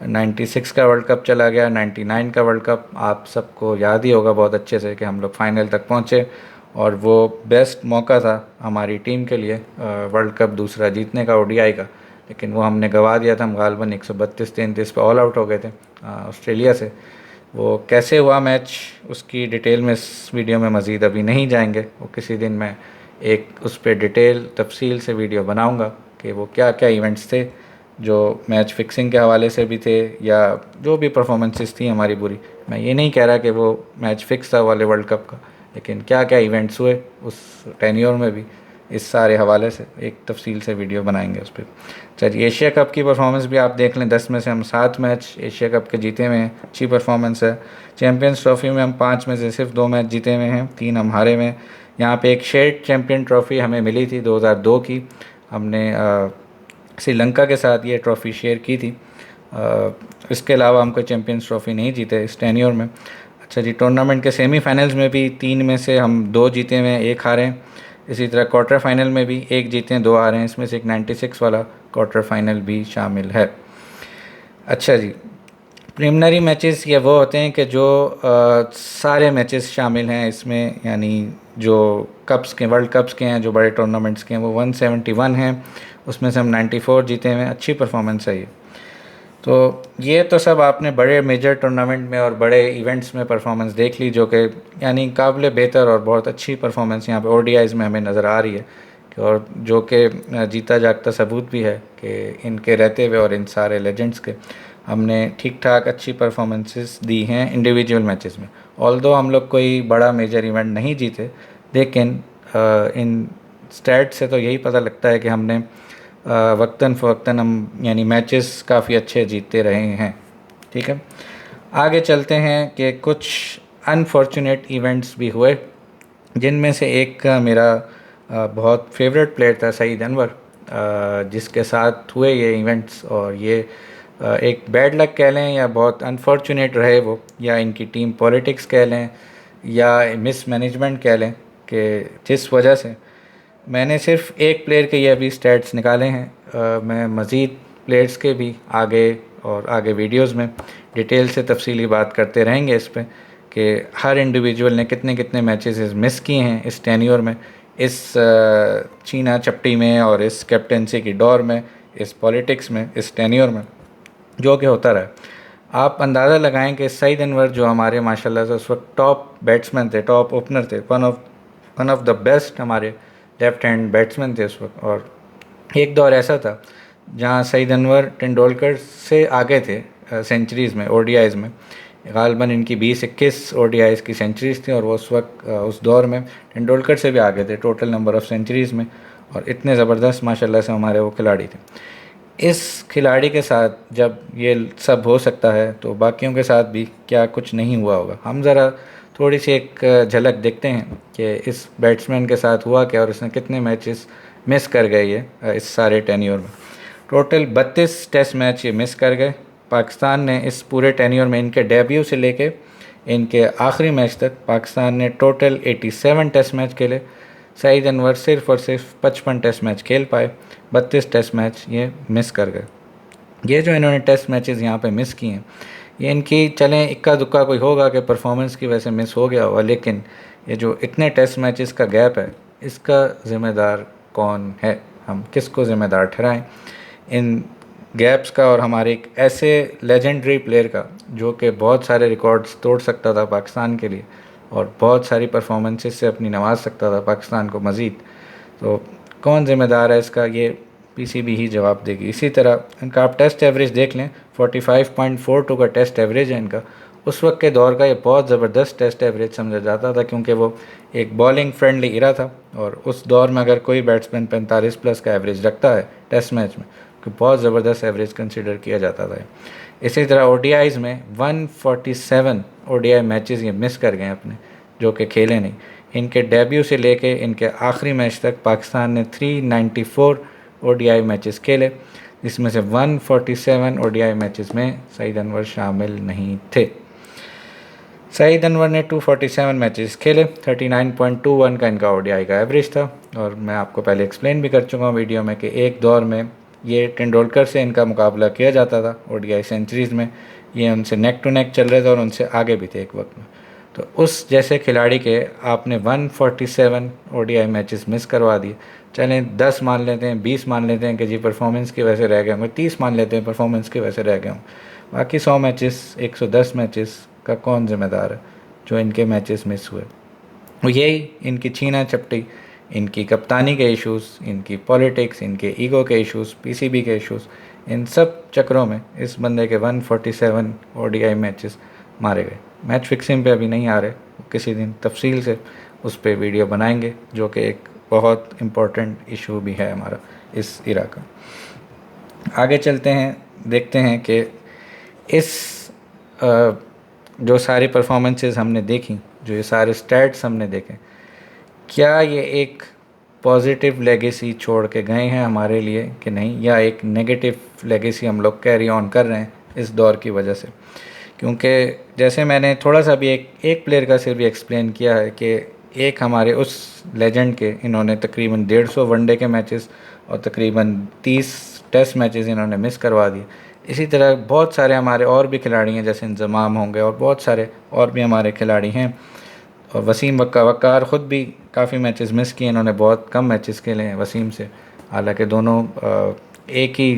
96 का वर्ल्ड कप चला गया, 99 का वर्ल्ड कप आप सबको याद ही होगा बहुत अच्छे से कि हम लोग फाइनल तक पहुँचे और वो बेस्ट मौका था हमारी टीम के लिए वर्ल्ड कप दूसरा जीतने का ओडीआई का, लेकिन वो हमने गंवा दिया था। हम गालबन 132-33 पे ऑल आउट हो गए थे ऑस्ट्रेलिया से। वो कैसे हुआ मैच, उसकी डिटेल में इस वीडियो में मज़ीद अभी नहीं जाएंगे, वो किसी दिन मैं एक उस पर डिटेल तफसील से वीडियो बनाऊंगा कि वो क्या क्या इवेंट्स थे जो मैच फिक्सिंग के हवाले से भी थे या जो भी परफॉर्मेंसेस थी हमारी बुरी। मैं ये नहीं कह रहा कि वो मैच फिक्स था वाले वर्ल्ड कप का, लेकिन क्या क्या इवेंट्स हुए उस टेन्योर में भी, इस सारे हवाले से एक तफसील से वीडियो बनाएंगे उस पर। चलिए, एशिया कप की परफॉर्मेंस भी आप देख लें। 10 में से हम 7 मैच एशिया कप के जीते हुए हैं, अच्छी परफॉर्मेंस है। चैम्पियंस ट्रॉफी में हम 5 में से सिर्फ 2 मैच जीते हुए हैं, 3 हम हारे हुए हैं। यहाँ पे एक शेयर्ड चैम्पियन ट्रॉफ़ी हमें मिली थी 2002 की, हमने श्रीलंका के साथ ये ट्रॉफ़ी शेयर की थी। इसके अलावा हम कोई चैम्पियंस ट्रॉफ़ी नहीं जीते इस टेन्योर में। अच्छा जी, टूर्नामेंट के सेमीफाइनल्स में भी 3 में से हम 2 जीते हुए हैं, 1 हारे हैं। इसी तरह क्वार्टर फाइनल में भी 1 जीते हैं, 2 हारे हैं। इसमें से एक 96 वाला क्वार्टर फाइनल भी शामिल है। अच्छा जी, प्रिलिमिनरी मैचेस ये वो होते हैं कि जो सारे मैचेस शामिल हैं इसमें, यानी जो कप्स के, वर्ल्ड कप्स के हैं, जो बड़े टूर्नामेंट्स के हैं, वो 171 हैं, उसमें से हम 94 जीते हैं। अच्छी परफॉर्मेंस है ये। तो ये तो सब आपने बड़े मेजर टूर्नामेंट में और बड़े इवेंट्स में परफॉर्मेंस देख ली, जो कि यानी काबिल बेहतर और बहुत अच्छी परफॉर्मेंस यहाँ पे ओडीआईज़ में हमें नज़र आ रही है, और जो कि जीता जागता सबूत भी है कि इनके रहते हुए और इन सारे लेजेंड्स के हमने ठीक ठाक अच्छी परफॉर्मेंसेस दी हैं इंडिविजुअल मैचेस में। ऑल्दो हम लोग कोई बड़ा मेजर इवेंट नहीं जीते, लेकिन इन स्टैट से तो यही पता लगता है कि हमने वक्तन फ़वक्तन हम यानी मैचेस काफ़ी अच्छे जीतते रहे हैं। ठीक है, आगे चलते हैं कि कुछ अनफॉर्चुनेट इवेंट्स भी हुए, जिनमें से एक का मेरा बहुत फेवरेट प्लेयर था सईद अनवर, जिसके साथ हुए ये इवेंट्स। और ये एक बैड लक कह लें या बहुत अनफॉर्चुनेट रहे वो, या इनकी टीम पॉलिटिक्स कह लें या मिस मैनेजमेंट कह लें, कि जिस वजह से मैंने सिर्फ एक प्लेयर के ये अभी स्टैट्स निकाले हैं। मैं मज़ीद प्लेयर्स के भी आगे वीडियोस में डिटेल से तफसीली बात करते रहेंगे इस पे कि हर इंडिविजुअल ने कितने कितने मैचेस मिस किए हैं इस टेन्योर में, इस चीना चपटी में और इस कैप्टनसी की दौर में, इस पॉलिटिक्स में, इस टेन्योर में जो कि होता रहा। आप अंदाज़ा लगाएं कि सईद अनवर जो हमारे माशाल्लाह से उस वक्त टॉप बैट्समैन थे, टॉप ओपनर थे, वन ऑफ द बेस्ट हमारे लेफ्ट हैंड बैट्समैन थे उस वक्त। और एक दौर ऐसा था जहां सईद अनवर तेंदुलकर से आगे थे सेंचुरीज़ में, ओडीआईज़ में। ग़ालिबन इनकी 20-21 ओडीआईज़ की सेंचुरीज़ थी, और वो उस वक्त उस दौर में तेंदुलकर से भी आगे थे टोटल नंबर ऑफ़ सेंचुरीज़ में, और इतने ज़बरदस्त माशाल्लाह से हमारे वो खिलाड़ी थे। इस खिलाड़ी के साथ जब ये सब हो सकता है तो बाकियों के साथ भी क्या कुछ नहीं हुआ होगा। हम ज़रा थोड़ी सी एक झलक देखते हैं कि इस बैट्समैन के साथ हुआ क्या और इसने कितने मैचेस मिस कर गए ये इस सारे टेन्योर में। टोटल 32 टेस्ट मैच ये मिस कर गए। पाकिस्तान ने इस पूरे टेन्योर में इनके डेब्यू से लेके इनके आखिरी मैच तक पाकिस्तान ने टोटल 87 टेस्ट मैच खेले। सईद अनवर सिर्फ़ और सिर्फ 55 टेस्ट मैच खेल पाए, 32 टेस्ट मैच ये मिस कर गए। ये जो इन्होंने टेस्ट मैचेस यहाँ पे मिस किए हैं, ये इनकी चलें इक्का दुक्का कोई होगा कि परफॉर्मेंस की वजह से मिस हो गया होगा, लेकिन ये जो इतने टेस्ट मैचेस का गैप है, इसका ज़िम्मेदार कौन है? हम किसको ज़िम्मेदार ठहराएं इन गैप्स का, और हमारे एक ऐसे लेजेंडरी प्लेयर का जो कि बहुत सारे रिकॉर्ड्स तोड़ सकता था पाकिस्तान के लिए और बहुत सारी परफॉर्मेंसेस से अपनी नवाज सकता था पाकिस्तान को मज़ीद। तो कौन ज़िम्मेदार है इसका? ये पीसीबी ही जवाब देगी। इसी तरह इनका आप टेस्ट एवरेज देख लें, 45.42 का टेस्ट एवरेज है इनका। उस वक्त के दौर का ये बहुत ज़बरदस्त टेस्ट एवरेज समझा जाता था, क्योंकि वो एक बॉलिंग फ्रेंडली इरा था, और उस दौर में अगर कोई बैट्समैन 45 प्लस का एवरेज रखता है टेस्ट मैच में तो बहुत ज़बरदस्त एवरेज कंसिडर किया जाता था। इसी तरह ओडीआईज़ में 147 ओडीआई मैचेस ये मिस कर गए अपने, जो कि खेले नहीं। इनके डेब्यू से लेके इनके आखिरी मैच तक पाकिस्तान ने 394 ओडीआई मैचेस खेले, जिसमें से 147 ओडीआई मैचेस में सईद अनवर शामिल नहीं थे। सईद अनवर ने 247 मैचेस खेले, 39.21 का इनका ओडीआई का एवरेज था। और मैं आपको पहले एक्सप्लेन भी कर चुका हूँ वीडियो में कि एक दौर में ये तेंदुलकर से इनका मुकाबला किया जाता था ओडीआई सेंचुरीज़ में। ये उनसे नेक टू नेक चल रहे थे और उनसे आगे भी थे एक वक्त में। तो उस जैसे खिलाड़ी के आपने 147 ओडीआई मैचेस मिस करवा दिए। चलें 10 मान लेते हैं, 20 मान लेते हैं कि जी परफॉर्मेंस की वजह से रह गए होंगे, 30 मान लेते हैं परफॉर्मेंस की वजह से रह गए होंगे। बाकी 100 मैचेस, 110 मैचेस का कौन ज़िम्मेदार है जो इनके मैचेस मिस हुए? वो यही इनकी छीना चपटी, इनकी कप्तानी के इश्यूज़, इनकी पॉलिटिक्स, इनके ईगो के इश्यूज़, पीसीबी के इश्यूज़, इन सब चक्रों में इस बंदे के 147 ओडीआई मैचेस मारे गए। मैच फिक्सिंग पे अभी नहीं आ रहे, किसी दिन तफसील से उस पर वीडियो बनाएंगे, जो कि एक बहुत इम्पोर्टेंट इशू भी है हमारा इस इरा का। आगे चलते हैं, देखते हैं कि इस जो सारी परफॉर्मेंसेस हमने देखी, जो ये सारे स्टैट्स हमने देखे, क्या ये एक पॉजिटिव लेगेसी छोड़ के गए हैं हमारे लिए कि नहीं, या एक नेगेटिव लेगेसी हम लोग कैरी ऑन कर रहे हैं इस दौर की वजह से? क्योंकि जैसे मैंने थोड़ा सा भी एक प्लेयर का सिर्फ भी एक्सप्लेन किया है कि एक हमारे उस लेजेंड के इन्होंने तकरीबन 150 वनडे के मैचेस और तकरीबन 30 टेस्ट मैचेस इन्होंने मिस करवा दिए। इसी तरह बहुत सारे हमारे और भी खिलाड़ी हैं, जैसे इंजमाम होंगे और बहुत सारे और भी हमारे खिलाड़ी हैं, और वसीम वक़ार ख़ुद भी काफ़ी मैचेस मिस किए, इन्होंने बहुत कम मैचेस खेले हैं वसीम से, हालांकि दोनों एक ही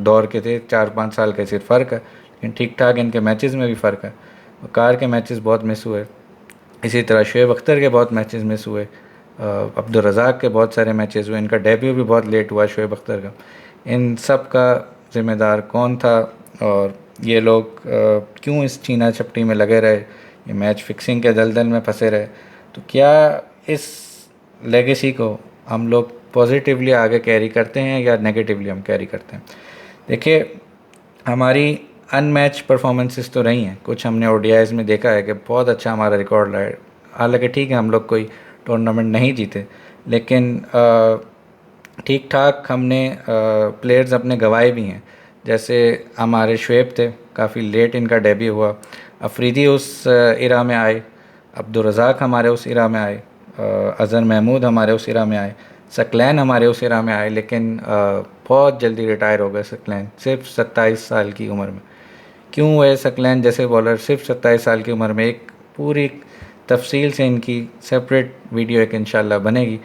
दौर के थे, 4-5 साल का सिर्फ फ़र्क है, लेकिन ठीक ठाक इनके मैचेस में भी फ़र्क है। वक़ार के मैचेस बहुत मिस हुए, इसी तरह शुएब अख्तर के बहुत मैचेस मिस हुए, अब्दुल रज़ाक के बहुत सारे मैचेस हुए, इनका डेब्यू भी बहुत लेट हुआ शुएब अख्तर का। इन सब का ज़िम्मेदार कौन था, और ये लोग क्यों इस छीना झपटी में लगे रहे, ये मैच फिक्सिंग के दलदल में फंसे रहे? तो क्या इस लेगेसी को हम लोग पॉजिटिवली आगे कैरी करते हैं या नेगेटिवली हम कैरी करते हैं? देखिए, हमारी अनमैच परफॉर्मेंसेस तो रही हैं, कुछ हमने ओडीआईज़ में देखा है कि बहुत अच्छा हमारा रिकॉर्ड रहा है। हालांकि ठीक है, हम लोग कोई टूर्नामेंट नहीं जीते, लेकिन ठीक ठाक हमने प्लेयर्स अपने गंवाए भी हैं। जैसे हमारे शुएब थे, काफ़ी लेट इनका डेब्यू हुआ। अफरीदी उस इरा में आए, अब्दुल रज़ाक हमारे उस इरा में आए, अज़हर महमूद हमारे उस इरा में आए, सकलैन हमारे उस इरा में आए, लेकिन बहुत जल्दी रिटायर हो गए सकलैन, सिर्फ 27 साल की उम्र में। क्यों हुए सकलैन जैसे बॉलर सिर्फ 27 साल की उम्र में? एक पूरी तफसील से इनकी सेपरेट वीडियो एक इंशाल्लाह बनेगी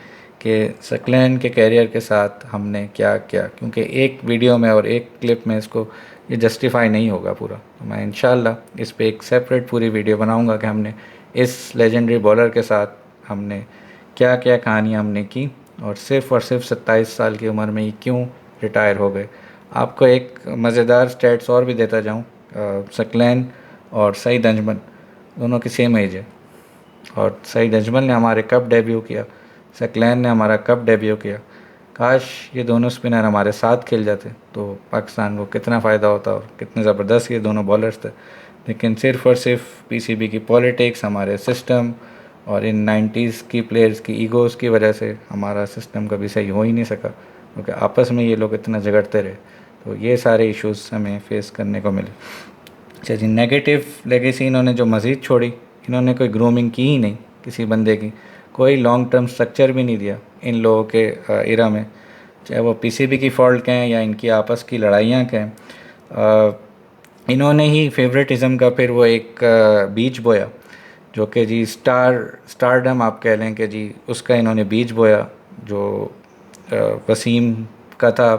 कि सकलैन के कैरियर के साथ हमने क्या किया, क्योंकि एक वीडियो में और एक क्लिप में इसको ये जस्टिफाई नहीं होगा पूरा। तो मैं इंशाल्लाह इस पे एक सेपरेट पूरी वीडियो बनाऊंगा कि हमने इस लेजेंडरी बॉलर के साथ हमने क्या क्या कहानियाँ हमने की, और सिर्फ 27 साल की उम्र में ही क्यों रिटायर हो गए। आपको एक मज़ेदार स्टैट्स और भी देता जाऊँ, सकलैन और सईद अंजमन दोनों की सेम एज है। और सईद अंजमन ने हमारे कब डेब्यू किया, सकलैन ने हमारा कब डेब्यू किया। काश ये दोनों स्पिनर हमारे साथ खेल जाते तो पाकिस्तान को कितना फ़ायदा होता और कितने ज़बरदस्त ये दोनों बॉलर्स थे। लेकिन सिर्फ़ और सिर्फ पीसीबी की पॉलिटिक्स, हमारे सिस्टम और इन 90s की प्लेयर्स की ईगोज़ की वजह से हमारा सिस्टम कभी सही हो ही नहीं सका, क्योंकि आपस में ये लोग इतना झगड़ते रहे। तो ये सारे इश्यूज़ हमें फेस करने को मिले। अच्छा जी, नेगेटिव लेगेसी इन्होंने जो मज़ीद छोड़ी, इन्होंने कोई ग्रूमिंग की ही नहीं किसी बंदे की, कोई लॉन्ग टर्म स्ट्रक्चर भी नहीं दिया इन लोगों के इरा में, चाहे वो पीसीबी की फ़ॉल्ट कहें या इनकी आपस की लड़ाइयाँ कहें। इन्होंने ही फेवरेटिज़म का फिर वो एक बीज बोया, जो कि जी स्टारडम आप कह लें कि जी उसका इन्होंने बीज बोया, जो वसीम का था,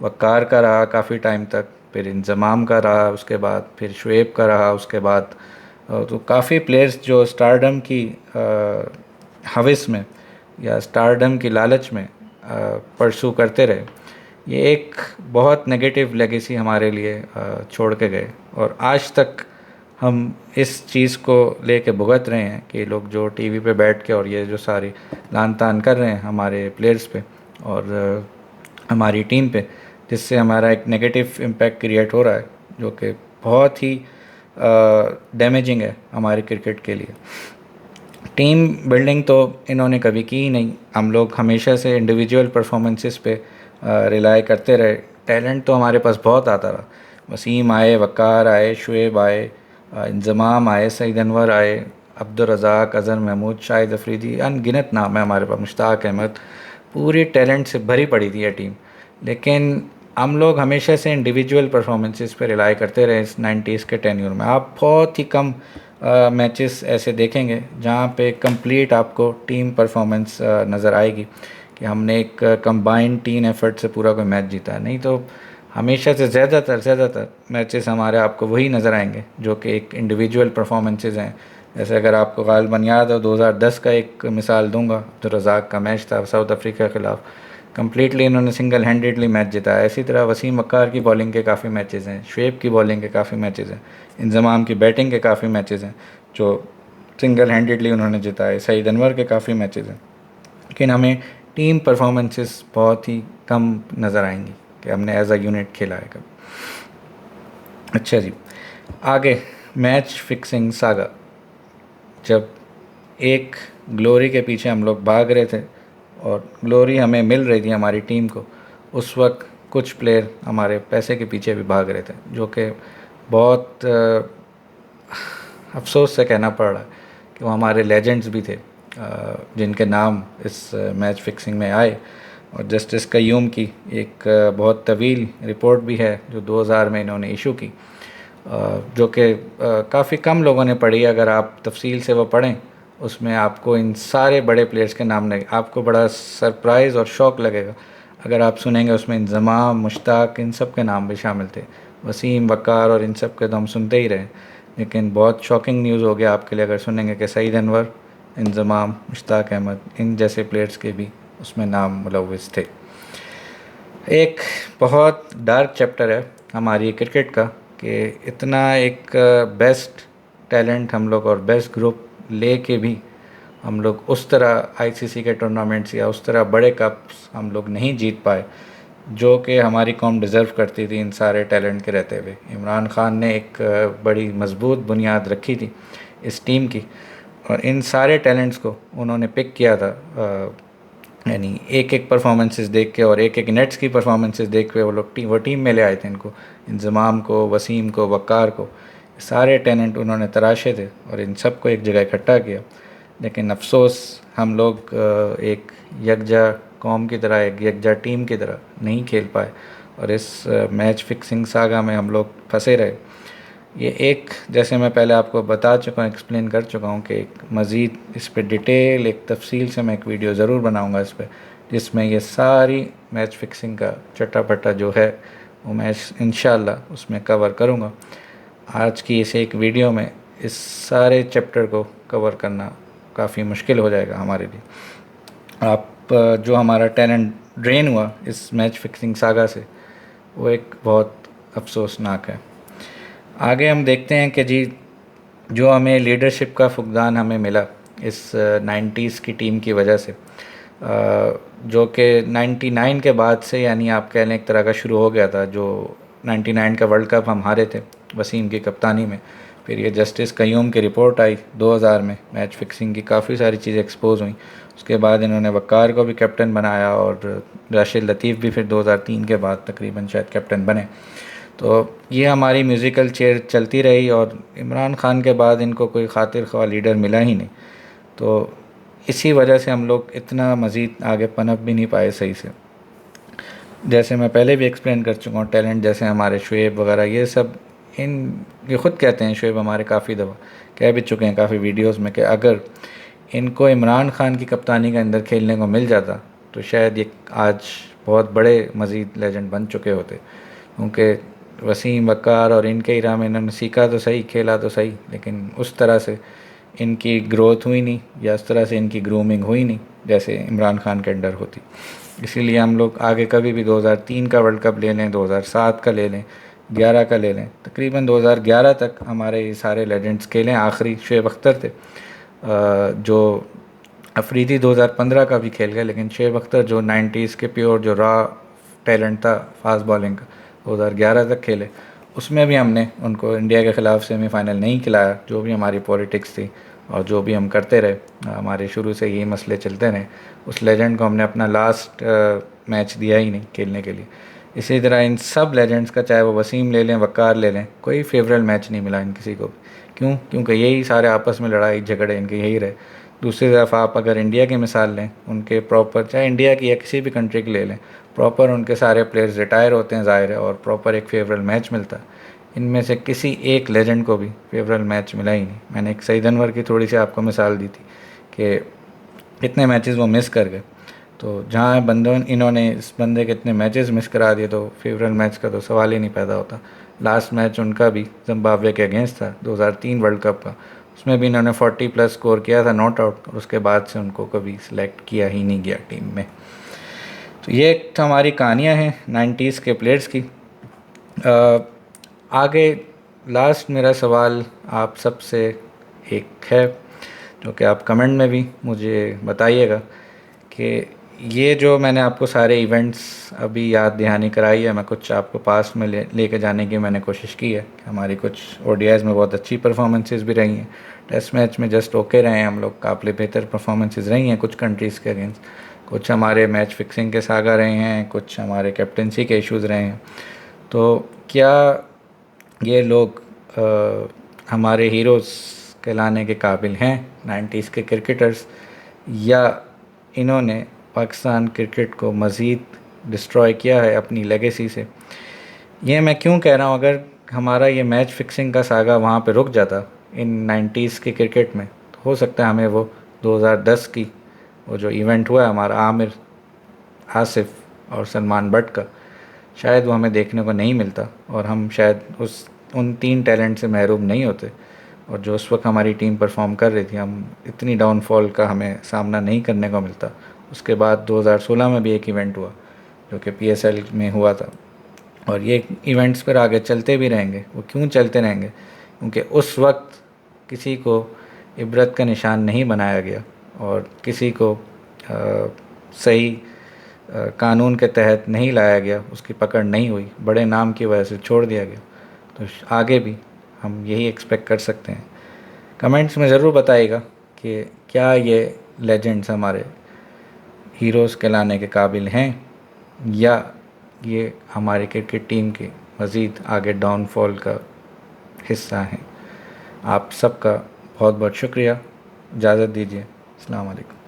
वक़ार का रहा काफ़ी टाइम तक, फिर इंज़माम का रहा, उसके बाद फिर शुएब का रहा, उसके बाद तो काफ़ी प्लेयर्स जो स्टारडम की हविस में या स्टारडम की लालच में परसू करते रहे। ये एक बहुत नेगेटिव लेगेसी हमारे लिए छोड़ के गए, और आज तक हम इस चीज़ को लेके भुगत रहे हैं कि लोग जो टीवी पे बैठ के और ये जो सारी लान तान कर रहे हैं हमारे प्लेयर्स पे और हमारी टीम पे, जिससे हमारा एक नेगेटिव इम्पैक्ट क्रिएट हो रहा है, जो कि बहुत ही डैमेजिंग है हमारे क्रिकेट के लिए। टीम बिल्डिंग तो इन्होंने कभी की ही नहीं। हम लोग हमेशा से इंडिविजुअल परफॉर्मेंसेस पे रिलाई करते रहे। टैलेंट तो हमारे पास बहुत आता रहा, वसीम आए, वक़ार आए, शुएब आए, इंज़माम आए, सईद अनवर आए, अब्दुल रज़ाक, अज़हर महमूद, शाहिद अफरीदी, अनगिनत नाम है हमारे पास, मुश्ताक अहमद, पूरी टैलेंट से भरी पड़ी थी ये टीम। लेकिन हम लोग हमेशा से इंडिविजुअल परफॉर्मेंसेस पे रिलाई करते रहे इस 90s के टेन्यूर में। आप बहुत ही कम मैचेस ऐसे देखेंगे जहाँ पे कंप्लीट आपको टीम परफॉर्मेंस नज़र आएगी कि हमने एक कंबाइंड टीम एफर्ट से पूरा कोई मैच जीता है। नहीं तो हमेशा से ज़्यादातर मैचेस हमारे आपको वही नज़र आएंगे जो कि एक इंडिविजुअल परफॉर्मेंसेस हैं। जैसे अगर आपको गालिबन याद हो, 2010 का एक मिसाल दूंगा, अब्दुल रज़ाक का मैच था साउथ अफ्रीका के खिलाफ, कम्प्लीटली इन्होंने सिंगल हैंडेडली मैच जिताया। इसी तरह वसीम वक़ार की बॉलिंग के काफ़ी मैचेस हैं, शुएब की बॉलिंग के काफ़ी मैचेस हैं, इंज़माम की बैटिंग के काफ़ी मैचेस हैं जो सिंगल हैंडेडली उन्होंने जिताए, सईद अनवर के काफ़ी मैचेस हैं। लेकिन हमें टीम परफॉर्मेंसेस बहुत ही कम नज़र आएंगी कि हमने एज अ यूनिट खेला है कभी। अच्छा जी, आगे मैच फिक्सिंग सागा। जब एक ग्लोरी के पीछे हम लोग भाग रहे थे और ग्लोरी हमें मिल रही थी हमारी टीम को, उस वक्त कुछ प्लेयर हमारे पैसे के पीछे भी भाग रहे थे, जो कि बहुत अफसोस से कहना पड़ रहा है कि वो हमारे लेजेंड्स भी थे, जिनके नाम इस मैच फिक्सिंग में आए। और जस्टिस कयूम की एक बहुत तवील रिपोर्ट भी है जो 2000 में इन्होंने इशू की, जो कि काफ़ी कम लोगों ने पढ़ी। अगर आप तफसील से वो पढ़ें, उसमें आपको इन सारे बड़े प्लेयर्स के नाम नहीं, आपको बड़ा सरप्राइज़ और शौक़ लगेगा अगर आप सुनेंगे उसमें इंज़माम, मुश्ताक, इन सब के नाम भी शामिल थे। वसीम, वक़ार और इन सब के तो हम सुनते ही रहे, लेकिन बहुत शॉकिंग न्यूज़ हो गया आपके लिए अगर सुनेंगे कि सईद अनवर, इंज़माम, मुश्ताक अहमद, इन जैसे प्लेयर्स के भी उसमें नाम मुलव्वस थे। एक बहुत डार्क चैप्टर है हमारी क्रिकेट का कि इतना एक बेस्ट टैलेंट हम लोग और बेस्ट ग्रुप ले के भी हम लोग उस तरह आईसीसी के टूर्नामेंट्स या उस तरह बड़े कप्स हम लोग नहीं जीत पाए जो कि हमारी कौम डिज़र्व करती थी इन सारे टैलेंट के रहते हुए। इमरान खान ने एक बड़ी मजबूत बुनियाद रखी थी इस टीम की, और इन सारे टैलेंट्स को उन्होंने पिक किया था, यानी एक एक परफॉर्मेंसेस देख के और एक एक नेट्स की परफॉर्मेंसेस देख के वो लोग वो टीम में ले आए थे इनको, इंज़माम को, वसीम को, वक़ार को, सारे टैलेंट उन्होंने तराशे थे और इन सब को एक जगह इकट्ठा किया। लेकिन अफसोस हम लोग एक यकजा कौम की तरह, एक यकजा टीम की तरह नहीं खेल पाए और इस मैच फिक्सिंग सागा में हम लोग फंसे रहे। ये एक, जैसे मैं पहले आपको बता चुका हूँ, एक्सप्लेन कर चुका हूँ कि एक मज़ीद इस पे डिटेल एक तफसील से मैं एक वीडियो ज़रूर बनाऊँगा इस पे, जिसमें ये सारी मैच फिक्सिंग का चट्टा-पट्टा जो है वो मैं इंशाअल्लाह उसमें कवर करूँगा। आज की इस एक वीडियो में इस सारे चैप्टर को कवर करना काफ़ी मुश्किल हो जाएगा हमारे लिए। आप जो हमारा टैलेंट ड्रेन हुआ इस मैच फिक्सिंग सागा से, वो एक बहुत अफसोसनाक है। आगे हम देखते हैं कि जी जो हमें लीडरशिप का फुकदान हमें मिला इस 90s की टीम की वजह से, जो कि 99 के बाद से, यानी आप कह लें एक तरह का शुरू हो गया था। जो 99 का वर्ल्ड कप हम हारे थे वसीम की कप्तानी में, फिर ये जस्टिस कयूम की रिपोर्ट आई 2000 में, मैच फिक्सिंग की काफ़ी सारी चीज़ें एक्सपोज हुई। उसके बाद इन्होंने वक़ार को भी कैप्टन बनाया और राशिद लतीफ़ भी फिर 2003 के बाद तकरीबन शायद कैप्टन बने। तो ये हमारी म्यूज़िकल चेयर चलती रही और इमरान खान के बाद इनको कोई खातिर ख्वाह लीडर मिला ही नहीं। तो इसी वजह से हम लोग इतना मज़ीद आगे पनप भी नहीं पाए सही से। जैसे मैं पहले भी एक्सप्लेन कर चुका हूँ, टैलेंट जैसे हमारे शुएब वगैरह, ये सब ये ख़ुद कहते हैं, शुएब हमारे काफ़ी दफ़ा कह भी चुके हैं काफ़ी वीडियोस में, कि अगर इनको इमरान खान की कप्तानी के अंदर खेलने को मिल जाता तो शायद ये आज बहुत बड़े मज़ीद लेजेंड बन चुके होते। क्योंकि वसीम, वक़ार और इनके इरा में इन्होंने सीखा तो सही, खेला तो सही, लेकिन उस तरह से इनकी ग्रोथ हुई नहीं, या उस तरह से इनकी ग्रूमिंग हुई नहीं जैसे इमरान खान के अंडर होती। इसीलिए हम लोग आगे कभी भी 2003 का वर्ल्ड कप ले लें, 2007 का ले लें, 11 का ले लें, तकरीबन 2011 तक हमारे ये सारे लेजेंड्स खेलें। आखिरी शुएब अख्तर थे, जो अफरीदी 2015 का भी खेल गए, लेकिन शुएब अख्तर जो 90s के प्योर जो रॉ टैलेंट था फास्ट बॉलिंग का, 2011 तक खेले। उसमें भी हमने उनको इंडिया के ख़िलाफ़ सेमीफाइनल नहीं खिलाया। जो भी हमारी पॉलिटिक्स थी और जो भी हम करते रहे, हमारे शुरू से यही मसले चलते रहे, उस लेजेंड को हमने अपना लास्ट मैच दिया ही नहीं खेलने के लिए। इसी तरह इन सब लेजेंड्स का, चाहे वो वसीम ले लें, वक़ार ले लें, कोई फेवरेट मैच नहीं मिला इन किसी को भी। क्यों? क्योंकि यही सारे आपस में लड़ाई झगड़े इनके यही रहे। दूसरी तरफ आप अगर इंडिया की मिसाल लें, उनके प्रॉपर, चाहे इंडिया की या किसी भी कंट्री की ले लें, प्रॉपर उनके सारे प्लेयर्स रिटायर होते हैं ज़ाहिर है, और प्रॉपर एक फेवरेट मैच मिलता है। इनमें से किसी एक लेजेंड को भी फेवरेट मैच मिला ही नहीं। मैंने एक सईद अनवर की थोड़ी सी आपको मिसाल दी थी कि कितने मैचेस वो मिस कर गए। तो जहाँ बंदों इन्होंने इस बंदे के इतने मैचेस मिस करा दिए, तो फेवरेट मैच का तो सवाल ही नहीं पैदा होता। लास्ट मैच उनका भी जिम्बाब्वे के अगेंस्ट था 2003 वर्ल्ड कप का, उसमें भी इन्होंने 40+ स्कोर किया था नॉट आउट, और उसके बाद से उनको कभी सिलेक्ट किया ही नहीं गया टीम में। तो ये तो हमारी कहानियाँ हैं 90s के प्लेयर्स की। आगे लास्ट मेरा सवाल आप सबसे एक है, जो कि आप कमेंट में भी मुझे बताइएगा, कि ये जो मैंने आपको सारे इवेंट्स अभी याद दहानी कराई है, मैं कुछ आपको पास में लेके जाने की मैंने कोशिश की है। हमारी कुछ ओडीआईज़ में बहुत अच्छी परफॉर्मेंसेस भी रही हैं, टेस्ट मैच में जस्ट ओके रहे हैं हम लोग, काफ़ी बेहतर परफॉर्मेंसेस रही हैं कुछ कंट्रीज़ के अगेंस्ट। कुछ हमारे मैच फिक्सिंग के सागा रहे हैं, कुछ हमारे कैप्टनसी के इश्यूज़ रहे हैं। तो क्या ये लोग हमारे हीरोज़ कहलाने के काबिल हैं 90s के क्रिकेटर्स, या इन्होंने पाकिस्तान क्रिकेट को मज़ीद डिस्ट्रॉय किया है अपनी लेगेसी से? ये मैं क्यों कह रहा हूँ, अगर हमारा ये मैच फिक्सिंग का सागा वहाँ पे रुक जाता इन 90s के क्रिकेट में, तो हो सकता है हमें वो 2010 की वो जो इवेंट हुआ हमारा आमिर, आसिफ और सलमान बट का, शायद वो हमें देखने को नहीं मिलता, और हम शायद उन 3 टैलेंट से महरूम नहीं होते। और जो उस वक्त हमारी टीम परफॉर्म कर रही थी, हम इतनी डाउनफॉल का हमें सामना नहीं करने को मिलता। उसके बाद 2016 में भी एक इवेंट हुआ जो कि PSL में हुआ था, और ये इवेंट्स पर आगे चलते भी रहेंगे। वो क्यों चलते रहेंगे? क्योंकि उस वक्त किसी को इबरत का निशान नहीं बनाया गया, और किसी को सही कानून के तहत नहीं लाया गया, उसकी पकड़ नहीं हुई, बड़े नाम की वजह से छोड़ दिया गया। तो आगे भी हम यही एक्सपेक्ट कर सकते हैं। कमेंट्स में ज़रूर बताइएगा कि क्या ये लेजेंड्स हमारे हीरोज़ कहलाने के काबिल हैं, या ये हमारी क्रिकेट टीम के मज़ीद आगे डाउनफॉल का हिस्सा हैं। आप सबका बहुत बहुत शुक्रिया। इजाज़त दीजिए। अस्सलाम वालेकुम।